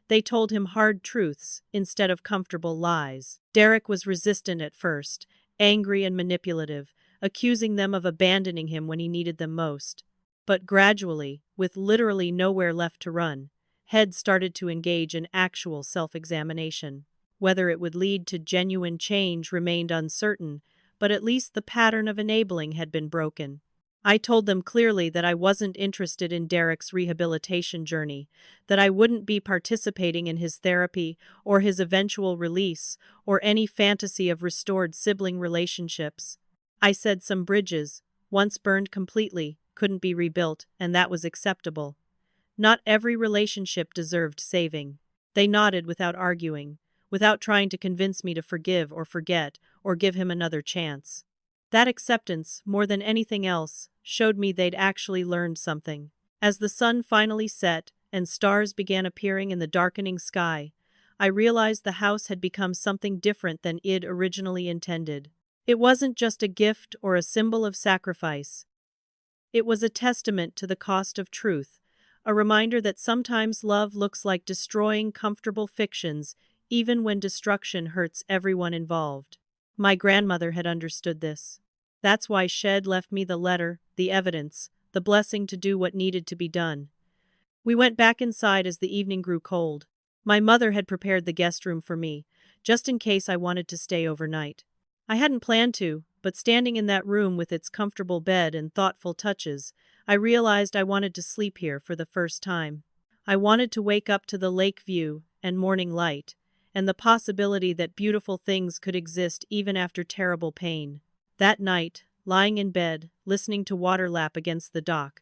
[SPEAKER 1] They told him hard truths instead of comfortable lies. Derek was resistant at first, angry and manipulative, accusing them of abandoning him when he needed them most. But gradually, with literally nowhere left to run, Head started to engage in actual self-examination. Whether it would lead to genuine change remained uncertain, but at least the pattern of enabling had been broken. I told them clearly that I wasn't interested in Derek's rehabilitation journey, that I wouldn't be participating in his therapy or his eventual release or any fantasy of restored sibling relationships. I said some bridges, once burned completely, couldn't be rebuilt, and that was acceptable. Not every relationship deserved saving. They nodded without arguing, without trying to convince me to forgive or forget or give him another chance. That acceptance, more than anything else, showed me they'd actually learned something. As the sun finally set and stars began appearing in the darkening sky, I realized the house had become something different than Id originally intended. It wasn't just a gift or a symbol of sacrifice. It was a testament to the cost of truth, a reminder that sometimes love looks like destroying comfortable fictions, even when destruction hurts everyone involved. My grandmother had understood this. That's why Shed left me the letter, the evidence, the blessing to do what needed to be done. We went back inside as the evening grew cold. My mother had prepared the guest room for me, just in case I wanted to stay overnight. I hadn't planned to, but standing in that room with its comfortable bed and thoughtful touches, I realized I wanted to sleep here for the first time. I wanted to wake up to the lake view and morning light, and the possibility that beautiful things could exist even after terrible pain. That night, lying in bed, listening to water lap against the dock,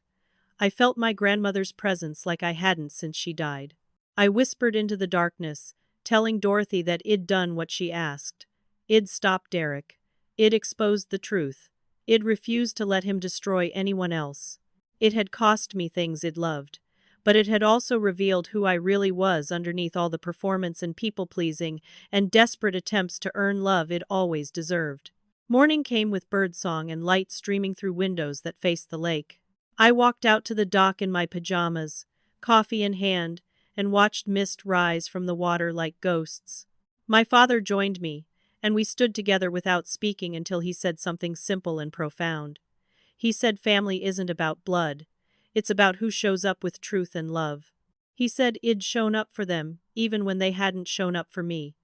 [SPEAKER 1] I felt my grandmother's presence like I hadn't since she died. I whispered into the darkness, telling Dorothy that I'd done what she asked. I'd stopped Derek. I'd exposed the truth. I'd refused to let him destroy anyone else. It had cost me things I'd loved, but it had also revealed who I really was underneath all the performance and people-pleasing and desperate attempts to earn love I'd always deserved. Morning came with birdsong and light streaming through windows that faced the lake. I walked out to the dock in my pajamas, coffee in hand, and watched mist rise from the water like ghosts. My father joined me, and we stood together without speaking until he said something simple and profound. He said family isn't about blood, it's about who shows up with truth and love. He said I'd shown up for them, even when they hadn't shown up for me,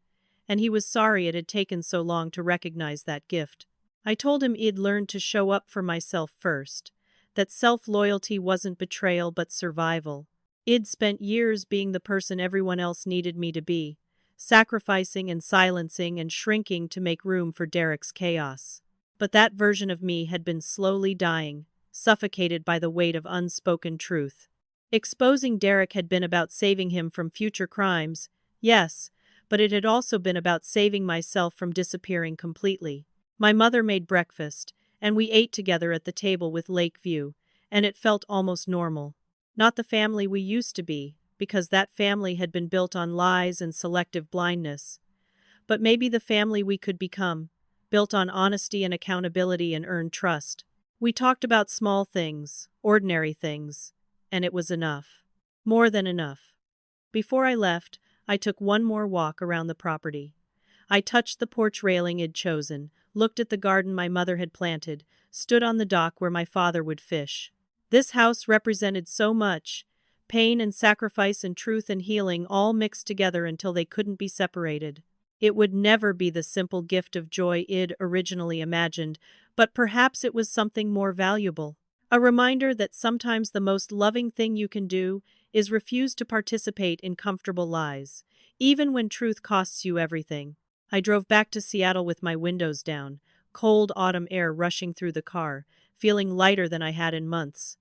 [SPEAKER 1] and he was sorry it had taken so long to recognize that gift. I told him I'd learned to show up for myself first, that self-loyalty wasn't betrayal but survival. I'd spent years being the person everyone else needed me to be, sacrificing and silencing and shrinking to make room for Derek's chaos. But that version of me had been slowly dying, suffocated by the weight of unspoken truth. Exposing Derek had been about saving him from future crimes, yes, but it had also been about saving myself from disappearing completely. My mother made breakfast, and we ate together at the table with lake view, and it felt almost normal. Not the family we used to be, because that family had been built on lies and selective blindness. But maybe the family we could become, built on honesty and accountability and earned trust. We talked about small things, ordinary things, and it was enough. More than enough. Before I left, I took one more walk around the property. I touched the porch railing I'd chosen, looked at the garden my mother had planted, stood on the dock where my father would fish. This house represented so much, pain and sacrifice and truth and healing all mixed together until they couldn't be separated. It would never be the simple gift of joy I'd originally imagined, but perhaps it was something more valuable. A reminder that sometimes the most loving thing you can do is refuse to participate in comfortable lies, even when truth costs you everything. I drove back to Seattle with my windows down, cold autumn air rushing through the car, feeling lighter than I had in months.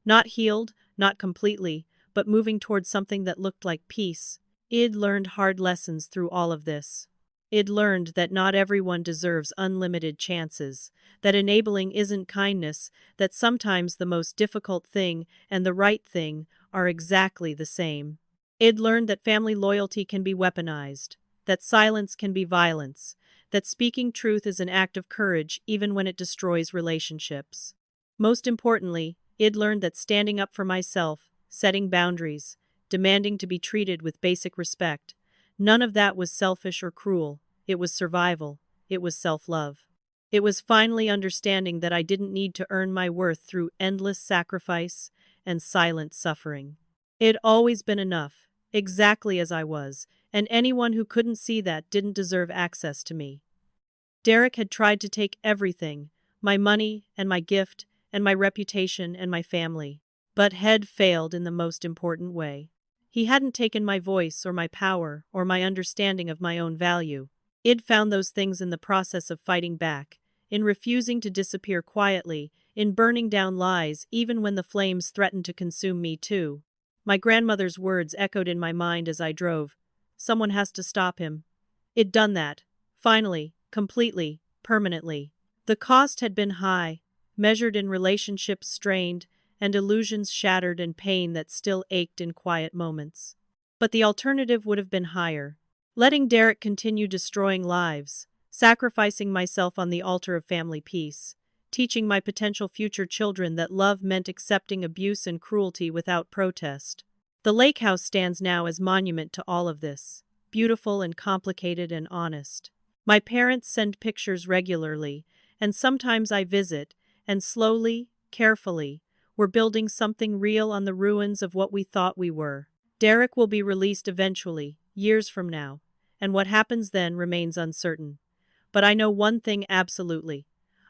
[SPEAKER 1] Not healed, not completely, but moving toward something that looked like peace. I'd learned hard lessons through all of this. I'd learned that not everyone deserves unlimited chances, that enabling isn't kindness, that sometimes the most difficult thing and the right thing are exactly the same. I'd learned that family loyalty can be weaponized, that silence can be violence, that speaking truth is an act of courage even when it destroys relationships. Most importantly, I'd learned that standing up for myself, setting boundaries, demanding to be treated with basic respect, none of that was selfish or cruel. It was survival. It was self-love. It was finally understanding that I didn't need to earn my worth through endless sacrifice and silent suffering. It'd always been enough, exactly as I was, and anyone who couldn't see that didn't deserve access to me. Derek had tried to take everything, my money and my gift and my reputation and my family, but had failed in the most important way. He hadn't taken my voice or my power or my understanding of my own value. I'd found those things in the process of fighting back, in refusing to disappear quietly, in burning down lies even when the flames threatened to consume me too. My grandmother's words echoed in my mind as I drove. Someone has to stop him. I'd done that. Finally, completely, permanently. The cost had been high, measured in relationships strained and illusions shattered and pain that still ached in quiet moments. But the alternative would have been higher. Letting Derek continue destroying lives, sacrificing myself on the altar of family peace, teaching my potential future children that love meant accepting abuse and cruelty without protest. The lake house stands now as monument to all of this, beautiful and complicated and honest. My parents send pictures regularly, and sometimes I visit, and slowly, carefully, we're building something real on the ruins of what we thought we were. Derek will be released eventually, years from now, and what happens then remains uncertain. But I know one thing absolutely.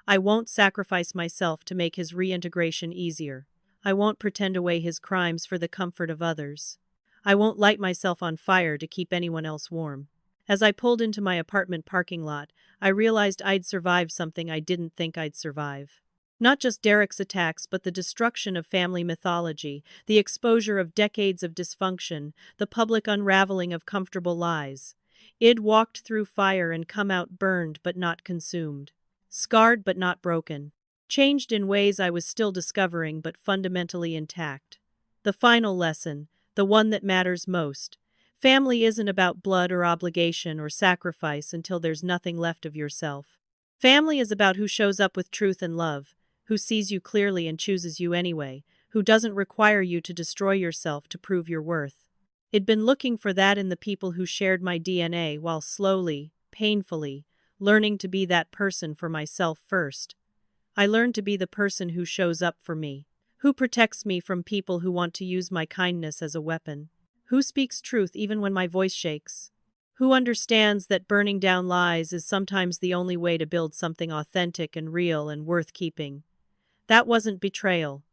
[SPEAKER 1] I won't sacrifice myself to make his reintegration easier. I won't pretend away his crimes for the comfort of others. I won't light myself on fire to keep anyone else warm. As I pulled into my apartment parking lot, I realized I'd survived something I didn't think I'd survive. Not just Derek's attacks, but the destruction of family mythology, the exposure of decades of dysfunction, the public unraveling of comfortable lies. I'd walked through fire and come out burned but not consumed. Scarred but not broken. Changed in ways I was still discovering but fundamentally intact. The final lesson, the one that matters most. Family isn't about blood or obligation or sacrifice until there's nothing left of yourself. Family is about who shows up with truth and love, who sees you clearly and chooses you anyway, who doesn't require you to destroy yourself to prove your worth. I'd been looking for that in the people who shared my DNA while slowly, painfully, learning to be that person for myself first. I learned to be the person who shows up for me, who protects me from people who want to use my kindness as a weapon, who speaks truth even when my voice shakes, who understands that burning down lies is sometimes the only way to build something authentic and real and worth keeping. That wasn't betrayal.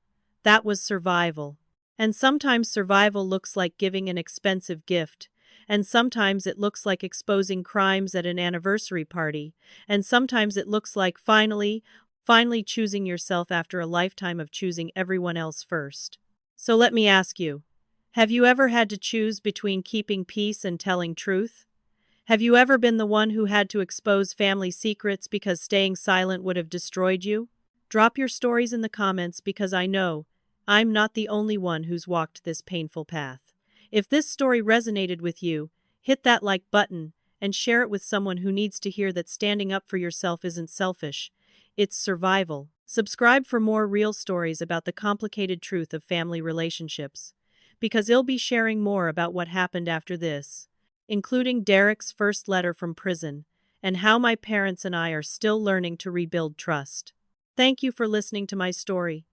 [SPEAKER 1] That was survival. And sometimes survival looks like giving an expensive gift, and sometimes it looks like exposing crimes at an anniversary party, and sometimes it looks like finally choosing yourself after a lifetime of choosing everyone else first. So let me ask you, have you ever had to choose between keeping peace and telling truth? Have you ever been the one who had to expose family secrets because staying silent would have destroyed you? Drop your stories in the comments because I know I'm not the only one who's walked this painful path. If this story resonated with you, hit that like button and share it with someone who needs to hear that standing up for yourself isn't selfish, it's survival. Subscribe for more real stories about the complicated truth of family relationships, because I'll be sharing more about what happened after this, including Derek's first letter from prison, and how my parents and I are still learning to rebuild trust. Thank you for listening to my story,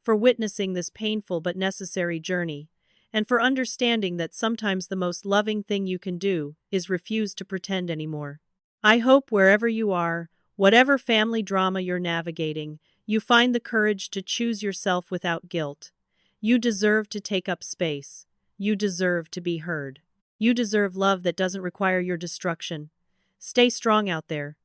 [SPEAKER 1] for witnessing this painful but necessary journey, and for understanding that sometimes the most loving thing you can do is refuse to pretend anymore. I hope wherever you are, whatever family drama you're navigating, you find the courage to choose yourself without guilt. You deserve to take up space. You deserve to be heard. You deserve love that doesn't require your destruction. Stay strong out there.